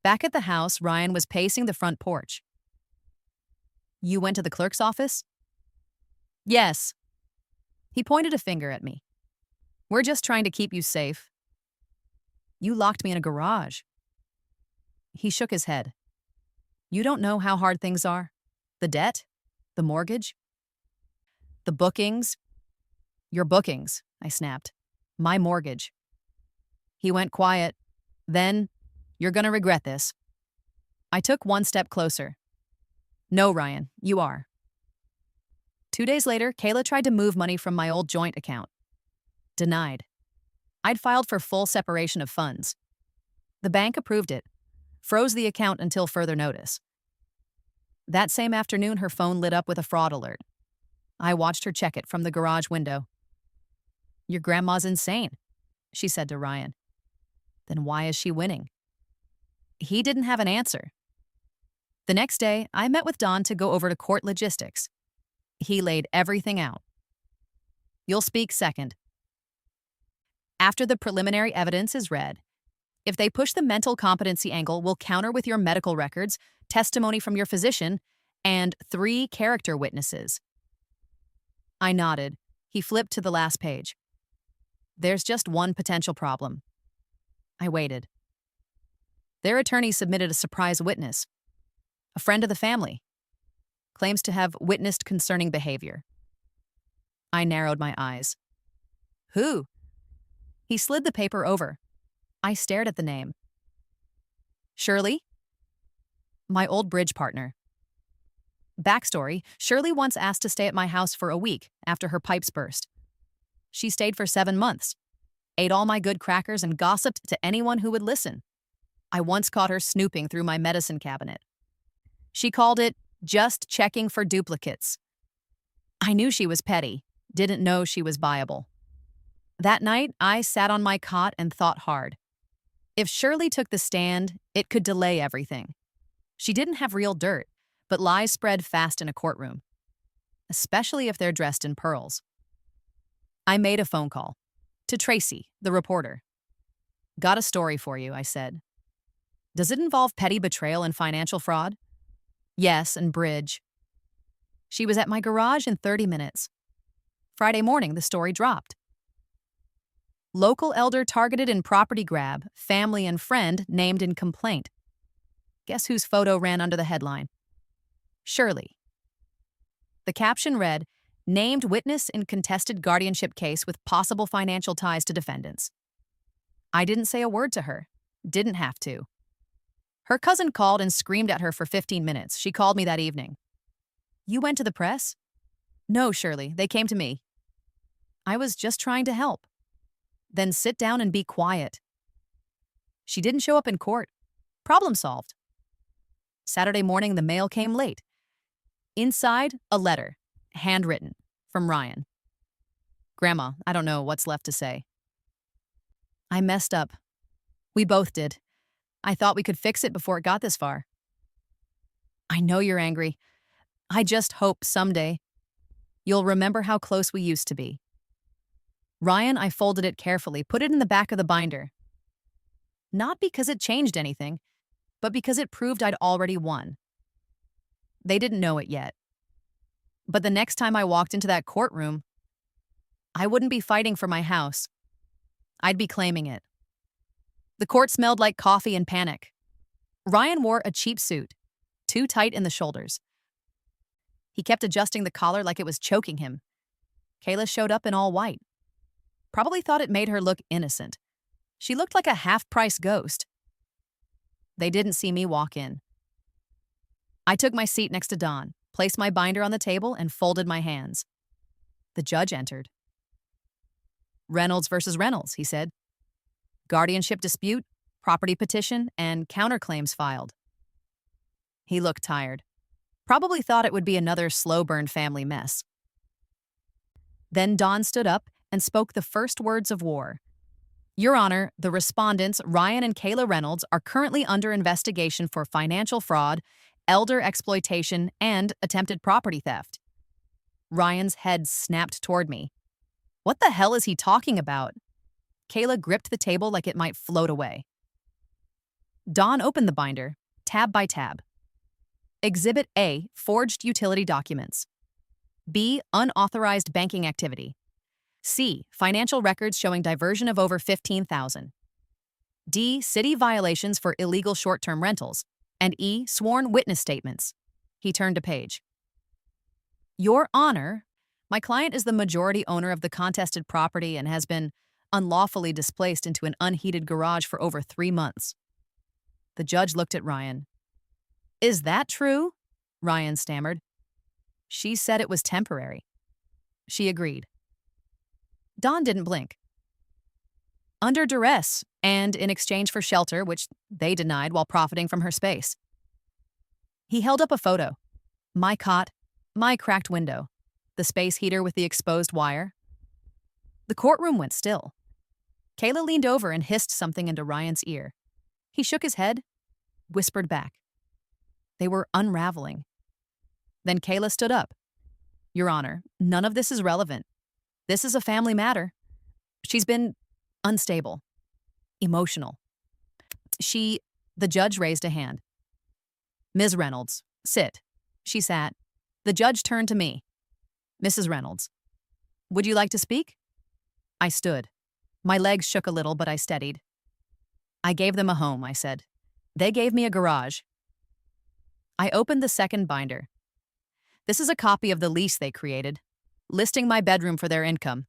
Back at the house, Ryan was pacing the front porch. You went to the clerk's office? Yes. He pointed a finger at me. We're just trying to keep you safe. You locked me in a garage. He shook his head. You don't know how hard things are. The debt, the mortgage, the bookings. Your bookings, I snapped. My mortgage. He went quiet. Then, you're gonna regret this. I took one step closer. No, Ryan, you are. 2 days later, Kayla tried to move money from my old joint account. Denied. I'd filed for full separation of funds. The bank approved it, froze the account until further notice. That same afternoon, her phone lit up with a fraud alert. I watched her check it from the garage window. Your grandma's insane, she said to Ryan. Then why is she winning? He didn't have an answer. The next day, I met with Don to go over to court logistics. He laid everything out. You'll speak second. After the preliminary evidence is read, if they push the mental competency angle, we'll counter with your medical records, testimony from your physician, and 3 character witnesses. I nodded. He flipped to the last page. There's just one potential problem. I waited. Their attorney submitted a surprise witness, a friend of the family, claims to have witnessed concerning behavior. I narrowed my eyes. Who? He slid the paper over. I stared at the name. Shirley? My old bridge partner. Backstory, Shirley once asked to stay at my house for a week after her pipes burst. She stayed for 7 months, ate all my good crackers, and gossiped to anyone who would listen. I once caught her snooping through my medicine cabinet. She called it just checking for duplicates. I knew she was petty, didn't know she was viable. That night, I sat on my cot and thought hard. If Shirley took the stand, it could delay everything. She didn't have real dirt, but lies spread fast in a courtroom, especially if they're dressed in pearls. I made a phone call to Tracy, the reporter. Got a story for you, I said. Does it involve petty betrayal and financial fraud? Yes, and bridge. She was at my garage in 30 minutes. Friday morning, the story dropped. Local elder targeted in property grab, family and friend named in complaint. Guess whose photo ran under the headline? Shirley. The caption read, named witness in contested guardianship case with possible financial ties to defendants. I didn't say a word to her. Didn't have to. Her cousin called and screamed at her for 15 minutes. She called me that evening. You went to the press? No, Shirley, they came to me. I was just trying to help. Then sit down and be quiet. She didn't show up in court. Problem solved. Saturday morning, the mail came late. Inside, a letter, handwritten, from Ryan. Grandma, I don't know what's left to say. I messed up. We both did. I thought we could fix it before it got this far. I know you're angry. I just hope someday You'll remember how close we used to be. Ryan, I folded it carefully, put it in the back of the binder. Not because it changed anything, but because it proved I'd already won. They didn't know it yet. But the next time I walked into that courtroom, I wouldn't be fighting for my house. I'd be claiming it. The court smelled like coffee and panic. Ryan wore a cheap suit, too tight in the shoulders. He kept adjusting the collar like it was choking him. Kayla showed up in all white. Probably thought it made her look innocent. She looked like a half-price ghost. They didn't see me walk in. I took my seat next to Don, placed my binder on the table, and folded my hands. The judge entered. Reynolds versus Reynolds, he said. Guardianship dispute, property petition, and counterclaims filed. He looked tired. Probably thought it would be another slow-burn family mess. Then Don stood up and spoke the first words of war. Your Honor, the respondents, Ryan and Kayla Reynolds, are currently under investigation for financial fraud, elder exploitation, and attempted property theft. Ryan's head snapped toward me. What the hell is he talking about? Kayla gripped the table like it might float away. Don opened the binder, tab by tab. Exhibit A, forged utility documents. B, unauthorized banking activity. C, financial records showing diversion of over $15,000. D, city violations for illegal short-term rentals. And E, sworn witness statements. He turned a page. Your Honor, my client is the majority owner of the contested property and has been unlawfully displaced into an unheated garage for over 3 months. The judge looked at Ryan. Is that true? Ryan stammered. She said it was temporary. She agreed. Don didn't blink. Under duress and in exchange for shelter, which they denied while profiting from her space. He held up a photo. My cot, my cracked window, the space heater with the exposed wire. The courtroom went still. Kayla leaned over and hissed something into Ryan's ear. He shook his head, whispered back. They were unraveling. Then Kayla stood up. Your Honor, none of this is relevant. This is a family matter. She's been unstable, emotional. The judge raised a hand. Ms. Reynolds, sit. She sat. The judge turned to me. Mrs. Reynolds, would you like to speak? I stood. My legs shook a little, but I steadied. I gave them a home, I said. They gave me a garage. I opened the second binder. This is a copy of the lease they created, listing my bedroom for their income.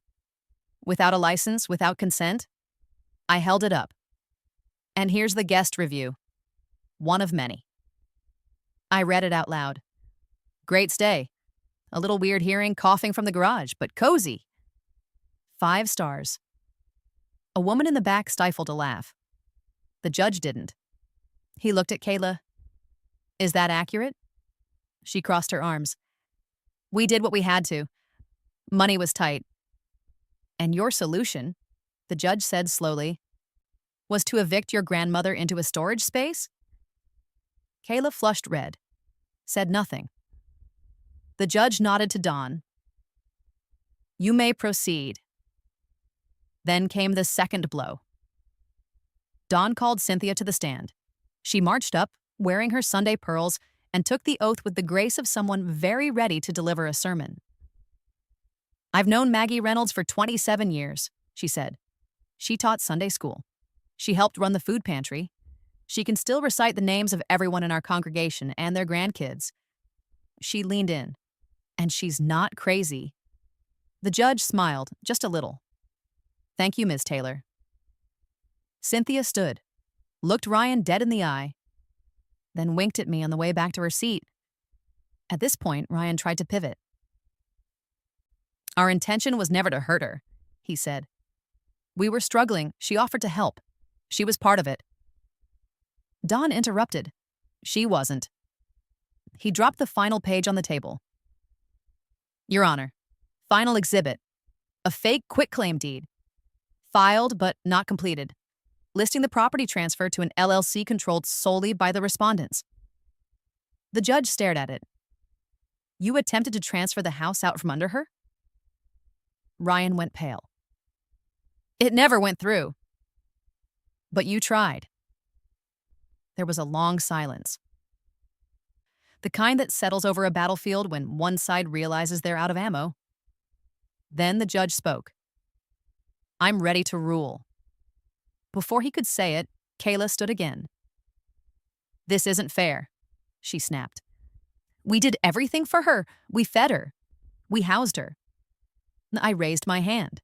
Without a license, without consent, I held it up. And here's the guest review. One of many. I read it out loud. Great stay. A little weird hearing coughing from the garage, but cozy. 5 stars. A woman in the back stifled a laugh. The judge didn't. He looked at Kayla. Is that accurate? She crossed her arms. We did what we had to. Money was tight. And your solution, the judge said slowly, was to evict your grandmother into a storage space? Kayla flushed red, said nothing. The judge nodded to Don. You may proceed. Then came the second blow. Don called Cynthia to the stand. She marched up, wearing her Sunday pearls, and took the oath with the grace of someone very ready to deliver a sermon. I've known Maggie Reynolds for 27 years, she said. She taught Sunday school. She helped run the food pantry. She can still recite the names of everyone in our congregation and their grandkids. She leaned in. And she's not crazy. The judge smiled, just a little. Thank you, Ms. Taylor. Cynthia stood, looked Ryan dead in the eye, then winked at me on the way back to her seat. At this point, Ryan tried to pivot. Our intention was never to hurt her, he said. We were struggling. She offered to help. She was part of it. Don interrupted. She wasn't. He dropped the final page on the table. Your Honor, final exhibit. A fake quitclaim deed. Filed but not completed. Listing the property transfer to an LLC controlled solely by the respondents. The judge stared at it. You attempted to transfer the house out from under her? Ryan went pale. It never went through. But you tried. There was a long silence. The kind that settles over a battlefield when one side realizes they're out of ammo. Then the judge spoke. I'm ready to rule. Before he could say it, Kayla stood again. This isn't fair, she snapped. We did everything for her. We fed her. We housed her. I raised my hand.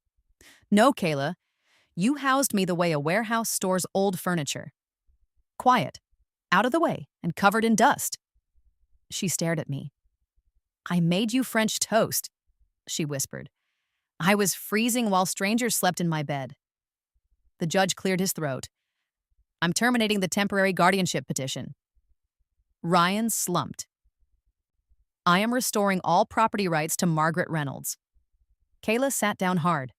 No, Kayla, you housed me the way a warehouse stores old furniture. Quiet, out of the way, and covered in dust. She stared at me. I made you French toast, she whispered. I was freezing while strangers slept in my bed. The judge cleared his throat. I'm terminating the temporary guardianship petition. Ryan slumped. I am restoring all property rights to Margaret Reynolds. Kayla sat down hard.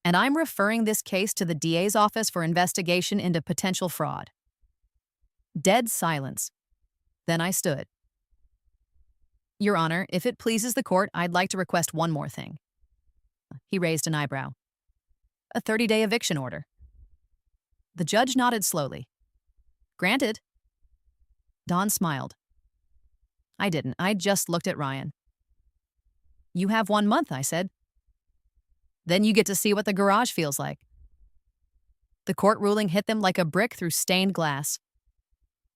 And I'm referring this case to the DA's office for investigation into potential fraud. Dead silence. Then I stood. Your Honor, if it pleases the court, I'd like to request one more thing. He raised an eyebrow. A 30-day eviction order. The judge nodded slowly. Granted. Dawn smiled. I didn't. I just looked at Ryan. You have 1 month, I said. Then you get to see what the garage feels like. The court ruling hit them like a brick through stained glass.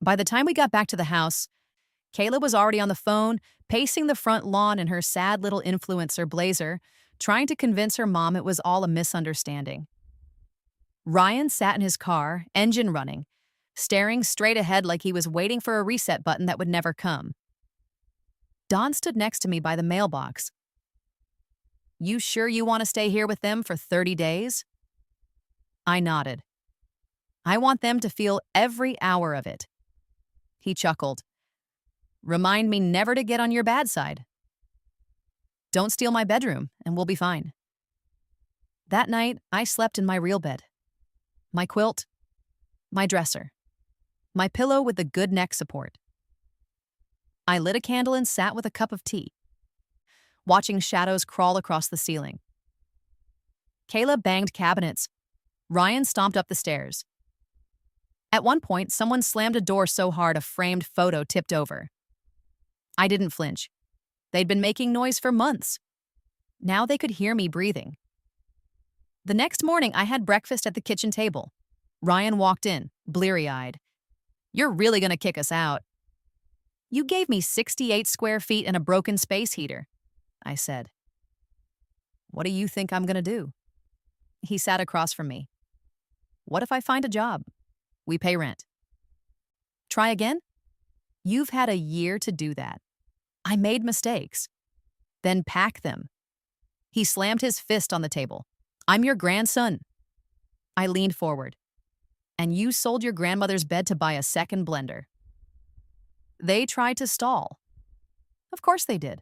By the time we got back to the house, Kayla was already on the phone, pacing the front lawn in her sad little influencer blazer, trying to convince her mom it was all a misunderstanding. Ryan sat in his car, engine running, staring straight ahead like he was waiting for a reset button that would never come. Dawn stood next to me by the mailbox. You sure you want to stay here with them for 30 days? I nodded. I want them to feel every hour of it. He chuckled. Remind me never to get on your bad side. Don't steal my bedroom, and we'll be fine. That night, I slept in my real bed. My quilt, my dresser, my pillow with the good neck support. I lit a candle and sat with a cup of tea, watching shadows crawl across the ceiling. Kayla banged cabinets. Ryan stomped up the stairs. At one point, someone slammed a door so hard a framed photo tipped over. I didn't flinch. They'd been making noise for months. Now they could hear me breathing. The next morning, I had breakfast at the kitchen table. Ryan walked in, bleary-eyed. You're really gonna kick us out. You gave me 68 square feet and a broken space heater, I said. What do you think I'm gonna do? He sat across from me. What if I find a job? We pay rent. Try again? You've had a year to do that. I made mistakes. Then pack them. He slammed his fist on the table. I'm your grandson. I leaned forward. And you sold your grandmother's bed to buy a second blender. They tried to stall. Of course they did.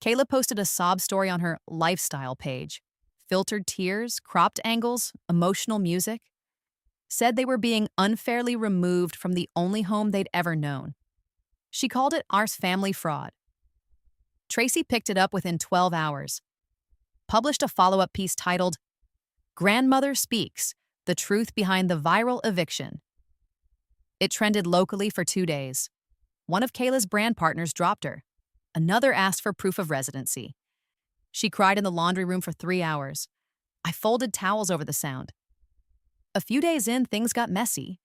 Kayla posted a sob story on her lifestyle page. Filtered tears, cropped angles, emotional music. Said they were being unfairly removed from the only home they'd ever known. She called it our family fraud. Tracy picked it up within 12 hours. Published a follow-up piece titled, Grandmother Speaks, the Truth Behind the Viral Eviction. It trended locally for 2 days. One of Kayla's brand partners dropped her. Another asked for proof of residency. She cried in the laundry room for 3 hours. I folded towels over the sound. A few days in, things got messy.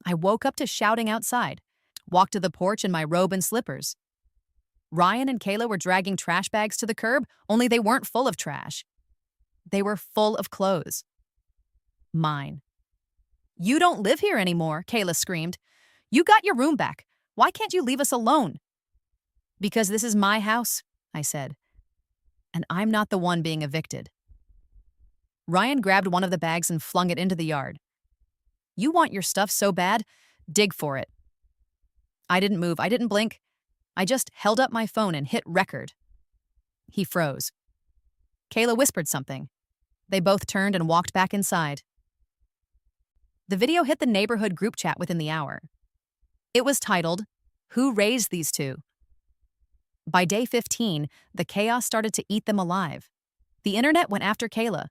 I woke up to shouting outside, walked to the porch in my robe and slippers. Ryan and Kayla were dragging trash bags to the curb, only they weren't full of trash. They were full of clothes. Mine. You don't live here anymore, Kayla screamed. You got your room back. Why can't you leave us alone? Because this is my house, I said. And I'm not the one being evicted. Ryan grabbed one of the bags and flung it into the yard. You want your stuff so bad? Dig for it. I didn't move. I didn't blink. I just held up my phone and hit record. He froze. Kayla whispered something. They both turned and walked back inside. The video hit the neighborhood group chat within the hour. It was titled, Who Raised These Two? By day 15, the chaos started to eat them alive. The internet went after Kayla.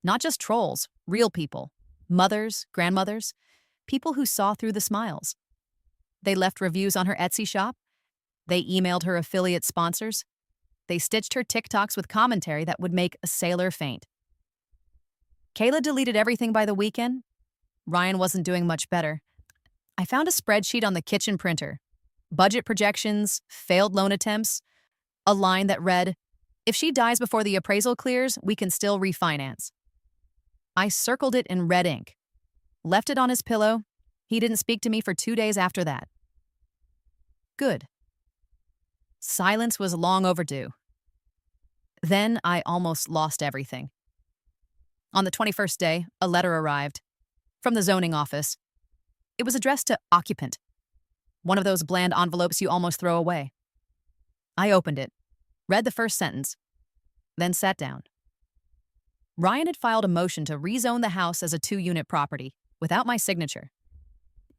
Not just trolls, real people. Mothers, grandmothers, people who saw through the smiles. They left reviews on her Etsy shop. They emailed her affiliate sponsors. They stitched her TikToks with commentary that would make a sailor faint. Kayla deleted everything by the weekend. Ryan wasn't doing much better. I found a spreadsheet on the kitchen printer. Budget projections, failed loan attempts, a line that read, "If she dies before the appraisal clears, we can still refinance." I circled it in red ink, left it on his pillow. He didn't speak to me for 2 days after that. Good. Silence was long overdue. Then I almost lost everything. On the 21st day, a letter arrived from the zoning office. It was addressed to occupant, one of those bland envelopes you almost throw away. I opened it, read the first sentence, then sat down. Ryan had filed a motion to rezone the house as a 2-unit property without my signature.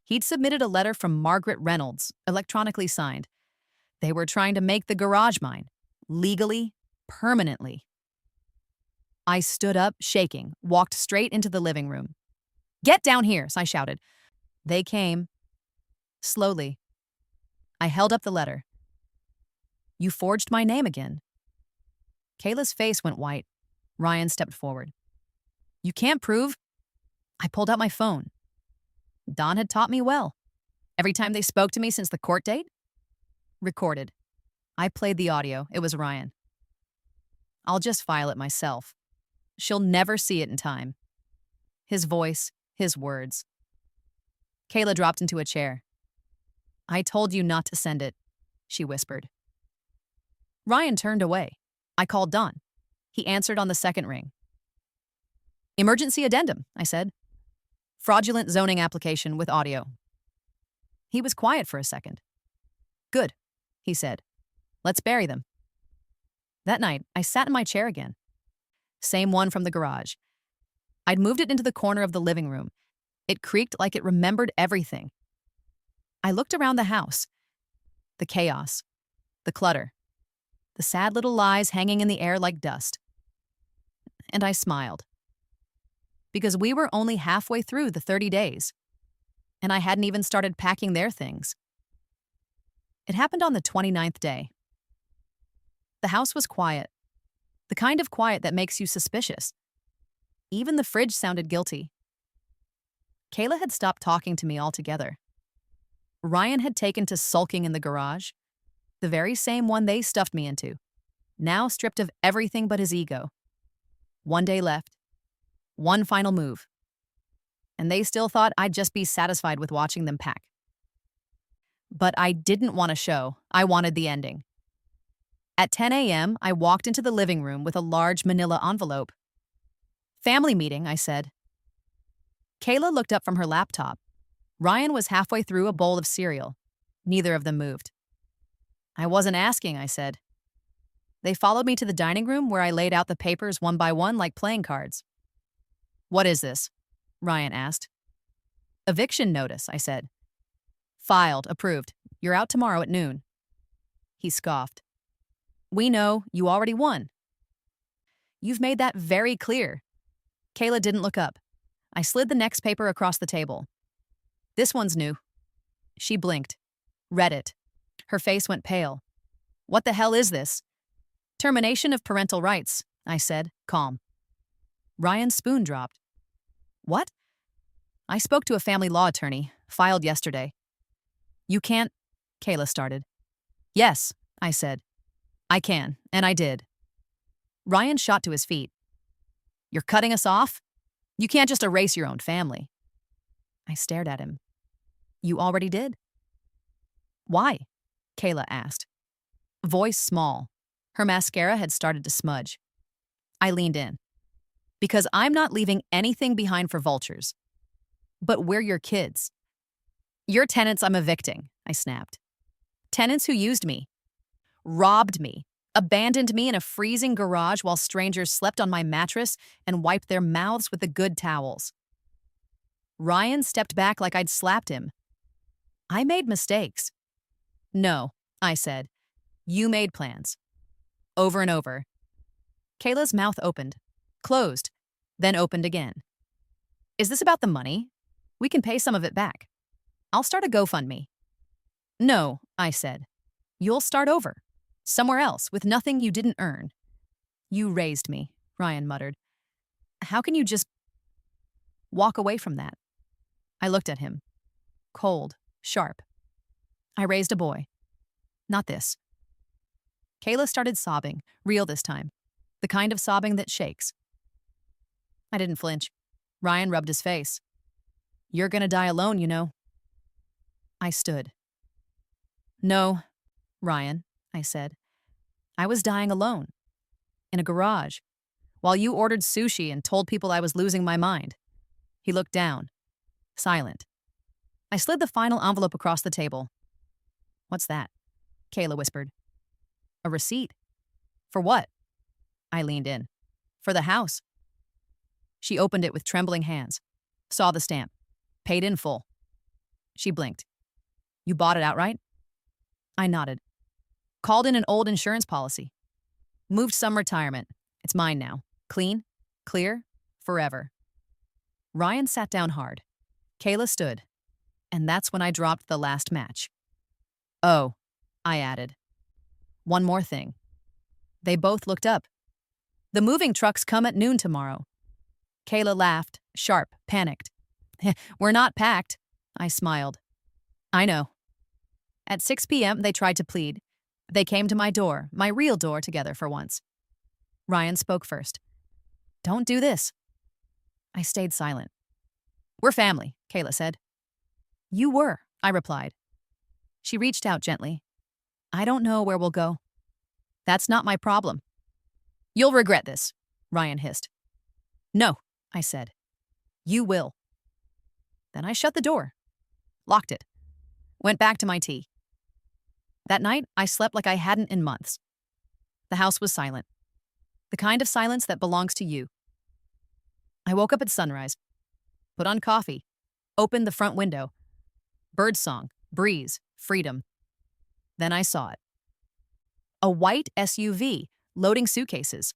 He'd submitted a letter from Margaret Reynolds, electronically signed. They were trying to make the garage mine, legally, permanently. I stood up, shaking, walked straight into the living room. "Get down here," I shouted. They came. Slowly. I held up the letter. "You forged my name again." Kayla's face went white. Ryan stepped forward. "You can't prove." I pulled out my phone. Don had taught me well. Every time they spoke to me since the court date? Recorded. I played the audio. It was Ryan. "I'll just file it myself. She'll never see it in time." His voice, his words. Kayla dropped into a chair. "I told you not to send it," she whispered. Ryan turned away. I called Don. He answered on the second ring. "Emergency addendum," I said. "Fraudulent zoning application with audio." He was quiet for a second. "Good," he said. "Let's bury them." That night, I sat in my chair again. Same one from the garage. I'd moved it into the corner of the living room. It creaked like it remembered everything. I looked around the house. The chaos, the clutter, the sad little lies hanging in the air like dust. And I smiled. Because we were only halfway through the 30 days, and I hadn't even started packing their things. It happened on the 29th day. The house was quiet, the kind of quiet that makes you suspicious. Even the fridge sounded guilty. Kayla had stopped talking to me altogether. Ryan had taken to sulking in the garage, the very same one they stuffed me into, now stripped of everything but his ego. 1 day left, one final move. And they still thought I'd just be satisfied with watching them pack. But I didn't want a show. I wanted the ending. At 10 a.m., I walked into the living room with a large manila envelope. "Family meeting," I said. Kayla looked up from her laptop. Ryan was halfway through a bowl of cereal. Neither of them moved. "I wasn't asking," I said. They followed me to the dining room where I laid out the papers one by one like playing cards. "What is this?" Ryan asked. "Eviction notice," I said. "Filed, approved. You're out tomorrow at noon." He scoffed. "We know, you already won." "You've made that very clear." Kayla didn't look up. I slid the next paper across the table. "This one's new." She blinked, read it. Her face went pale. "What the hell is this?" "Termination of parental rights," I said, calm. Ryan's spoon dropped. "What?" "I spoke to a family law attorney, filed yesterday." "You can't," Kayla started. "Yes," I said. "I can, and I did." Ryan shot to his feet. "You're cutting us off? You can't just erase your own family." I stared at him. "You already did." "Why?" Kayla asked. Voice small. Her mascara had started to smudge. I leaned in. "Because I'm not leaving anything behind for vultures. But we're your kids. Your tenants I'm evicting," I snapped. "Tenants who used me, robbed me, abandoned me in a freezing garage while strangers slept on my mattress and wiped their mouths with the good towels." Ryan stepped back like I'd slapped him. "I made mistakes." "No," I said. You made plans. Over and over. Kayla's mouth opened, closed, then opened again. Is this about the money? We can pay some of it back. I'll start a GoFundMe. No, I said. You'll start over. Somewhere else, with nothing you didn't earn. You raised me, Ryan muttered. How can you just walk away from that? I looked at him. Cold, sharp. I raised a boy. Not this. Kayla started sobbing, real this time. The kind of sobbing that shakes. I didn't flinch. Ryan rubbed his face. You're gonna die alone, you know. I stood. No, Ryan, I said. I was dying alone. In a garage. While you ordered sushi and told people I was losing my mind. He looked down. Silent. I slid the final envelope across the table. What's that? Kayla whispered. A receipt. For what? I leaned in. For the house. She opened it with trembling hands. Saw the stamp. Paid in full. She blinked. You bought it outright? I nodded. Called in an old insurance policy. Moved some retirement. It's mine now. Clean, clear, forever. Ryan sat down hard. Kayla stood. And that's when I dropped the last match. Oh, I added. One more thing. They both looked up. The moving trucks come at noon tomorrow. Kayla laughed, sharp, panicked. We're not packed. I smiled. I know. At 6 p.m., they tried to plead. They came to my door, my real door, together for once. Ryan spoke first. Don't do this. I stayed silent. We're family, Kayla said. You were, I replied. She reached out gently. I don't know where we'll go. That's not my problem. You'll regret this, Ryan hissed. No, I said. You will. Then I shut the door, locked it, went back to my tea. That night, I slept like I hadn't in months. The house was silent. The kind of silence that belongs to you. I woke up at sunrise, put on coffee, opened the front window. Birdsong, breeze, freedom. Then I saw it. A white SUV, loading suitcases.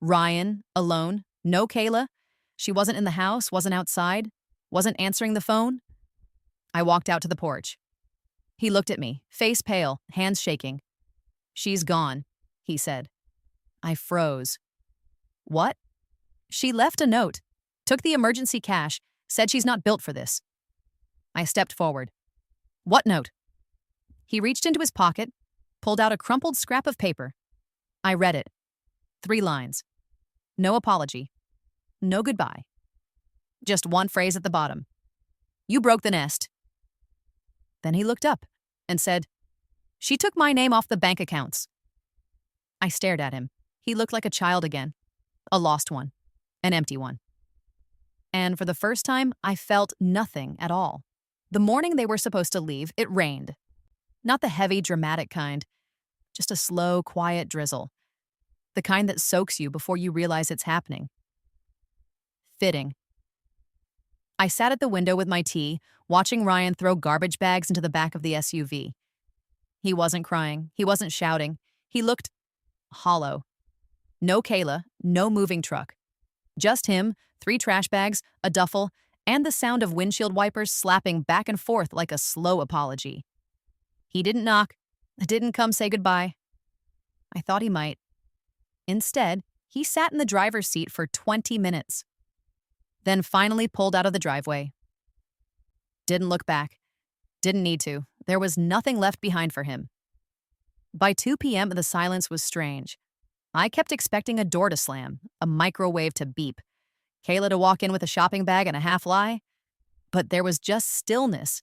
Ryan, alone, no Kayla. She wasn't in the house, wasn't outside, wasn't answering the phone. I walked out to the porch. He looked at me, face pale, hands shaking. She's gone, he said. I froze. What? She left a note, took the emergency cash, said she's not built for this. I stepped forward. What note? He reached into his pocket, pulled out a crumpled scrap of paper. I read it. 3 lines. No apology. No goodbye. Just one phrase at the bottom. You broke the nest. Then he looked up and said, She took my name off the bank accounts. I stared at him. He looked like a child again. A lost one. An empty one. And for the first time, I felt nothing at all. The morning they were supposed to leave, it rained. Not the heavy, dramatic kind. Just a slow, quiet drizzle. The kind that soaks you before you realize it's happening. Fitting. I sat at the window with my tea, watching Ryan throw garbage bags into the back of the SUV. He wasn't crying. He wasn't shouting. He looked hollow. No Kayla, no moving truck. Just him, 3 trash bags, a duffel, and the sound of windshield wipers slapping back and forth like a slow apology. He didn't knock, didn't come say goodbye. I thought he might. Instead, he sat in the driver's seat for 20 minutes. Then finally pulled out of the driveway. Didn't look back. Didn't need to. There was nothing left behind for him. By 2 p.m., the silence was strange. I kept expecting a door to slam, a microwave to beep, Kayla to walk in with a shopping bag and a half lie. But there was just stillness.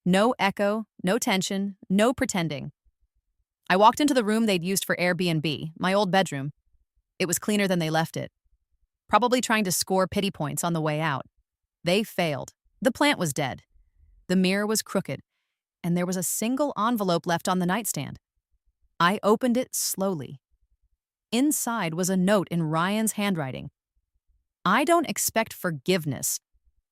No echo, no tension, no pretending. I walked into the room they'd used for Airbnb, my old bedroom. It was cleaner than they left it. Probably trying to score pity points on the way out. They failed. The plant was dead. The mirror was crooked, and there was a single envelope left on the nightstand. I opened it slowly. Inside was a note in Ryan's handwriting. I don't expect forgiveness.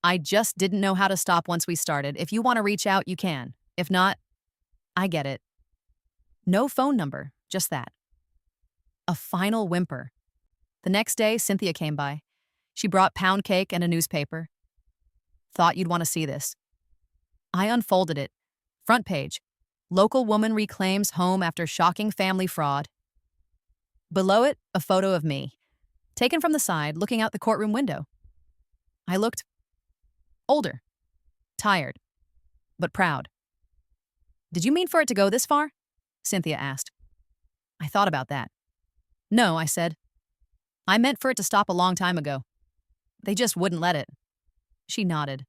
I just didn't know how to stop once we started. If you want to reach out, you can. If not, I get it. No phone number, Just that. A final whimper. The next day, Cynthia came by. She brought pound cake and a newspaper. Thought you'd want to see this. I unfolded it. Front page. Local woman reclaims home after shocking family fraud. Below it, a photo of me, taken from the side, looking out the courtroom window. I looked older, tired, but proud. Did you mean for it to go this far? Cynthia asked. I thought about that. No, I said. I meant for it to stop a long time ago. They just wouldn't let it. She nodded.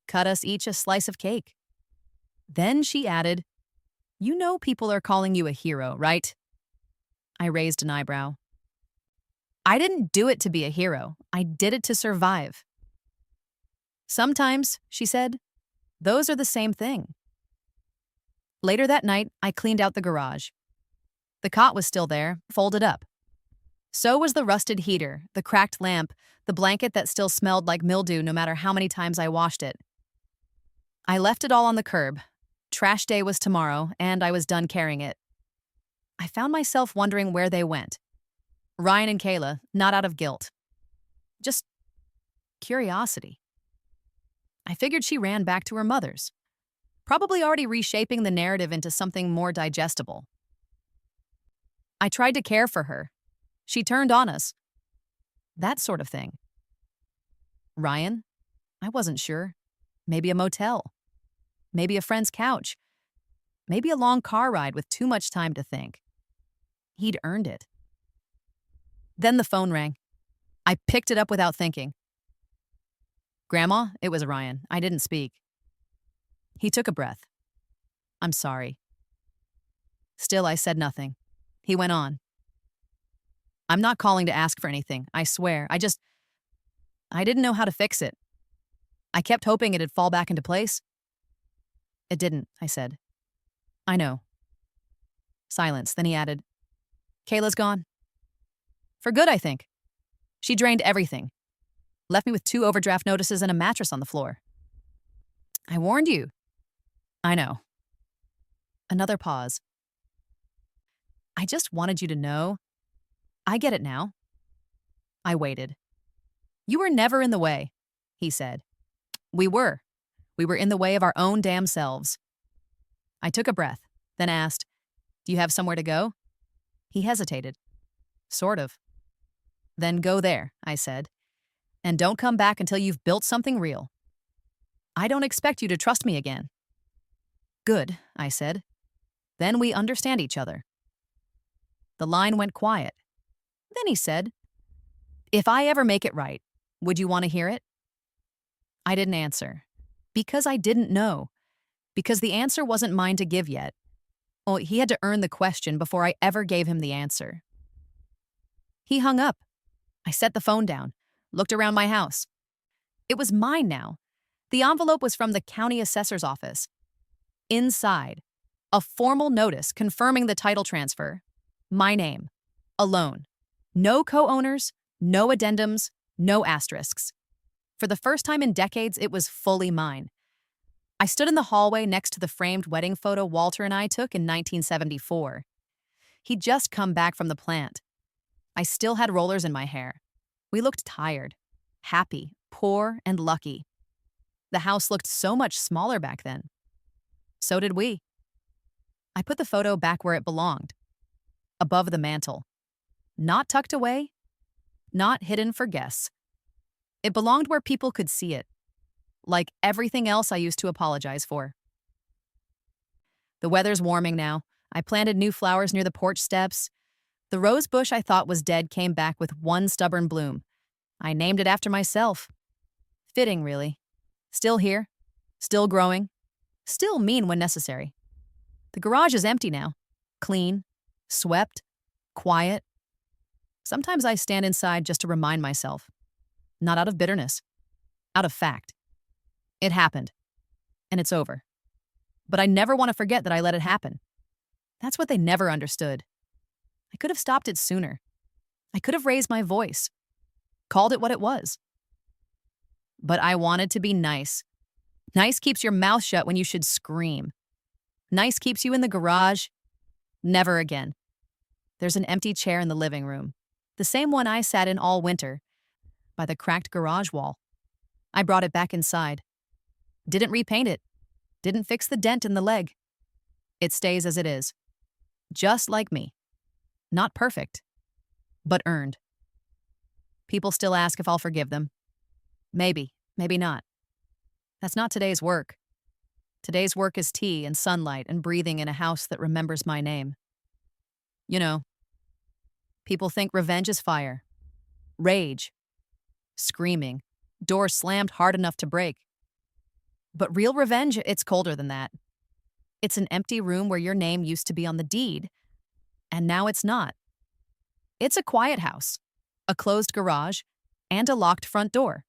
Cut us each a slice of cake. Then she added, You know people are calling you a hero, right? I raised an eyebrow. I didn't do it to be a hero. I did it to survive. Sometimes, she said, those are the same thing. Later that night, I cleaned out the garage. The cot was still there, folded up. So was the rusted heater, the cracked lamp, the blanket that still smelled like mildew no matter how many times I washed it. I left it all on the curb. Trash day was tomorrow, and I was done carrying it. I found myself wondering where they went. Ryan and Kayla, not out of guilt. Just curiosity. I figured she ran back to her mother's, probably already reshaping the narrative into something more digestible. I tried to care for her. She turned on us. That sort of thing. Ryan? I wasn't sure. Maybe a motel. Maybe a friend's couch. Maybe a long car ride with too much time to think. He'd earned it. Then the phone rang. I picked it up without thinking. Grandma, it was Ryan. I didn't speak. He took a breath. I'm sorry. Still, I said nothing. He went on. I'm not calling to ask for anything, I swear. I didn't know how to fix it. I kept hoping it'd fall back into place. It didn't, I said. I know. Silence, then he added, Kayla's gone. For good, I think. She drained everything. Left me with 2 overdraft notices and a mattress on the floor. I warned you. I know. Another pause. I just wanted you to know. I get it now. I waited. You were never in the way, he said. We were. We were in the way of our own damn selves. I took a breath, then asked, Do you have somewhere to go? He hesitated. Sort of. Then go there, I said. And don't come back until you've built something real. I don't expect you to trust me again. Good, I said. Then we understand each other. The line went quiet. Then he said, If I ever make it right, would you want to hear it? I didn't answer. Because I didn't know. Because the answer wasn't mine to give yet. Well, he had to earn the question before I ever gave him the answer. He hung up. I set the phone down, looked around my house. It was mine now. The envelope was from the county assessor's office. Inside, a formal notice confirming the title transfer. My name. Alone. No co-owners, no addendums, no asterisks. For the first time in decades, it was fully mine. I stood in the hallway next to the framed wedding photo Walter and I took in 1974. He'd just come back from the plant. I still had rollers in my hair. We looked tired, happy, poor, and lucky. The house looked so much smaller back then. So did we. I put the photo back where it belonged, above the mantel. Not tucked away, not hidden for guests. It belonged where people could see it, like everything else I used to apologize for. The weather's warming now. I planted new flowers near the porch steps. The rose bush I thought was dead came back with one stubborn bloom. I named it after myself. Fitting, really. Still here, still growing, still mean when necessary. The garage is empty now. Clean, swept, quiet. Sometimes I stand inside just to remind myself. Not out of bitterness, out of fact. It happened, and it's over. But I never want to forget that I let it happen. That's what they never understood. I could have stopped it sooner. I could have raised my voice, called it what it was. But I wanted to be nice. Nice keeps your mouth shut when you should scream. Nice keeps you in the garage. Never again. There's an empty chair in the living room, the same one I sat in all winter, by the cracked garage wall. I brought it back inside. Didn't repaint it. Didn't fix the dent in the leg. It stays as it is. Just like me. Not perfect, but earned. People still ask if I'll forgive them. Maybe, maybe not. That's not today's work. Today's work is tea and sunlight and breathing in a house that remembers my name. You know, people think revenge is fire, rage, screaming, doors slammed hard enough to break. But real revenge, it's colder than that. It's an empty room where your name used to be on the deed, and now it's not. It's a quiet house, a closed garage, and a locked front door.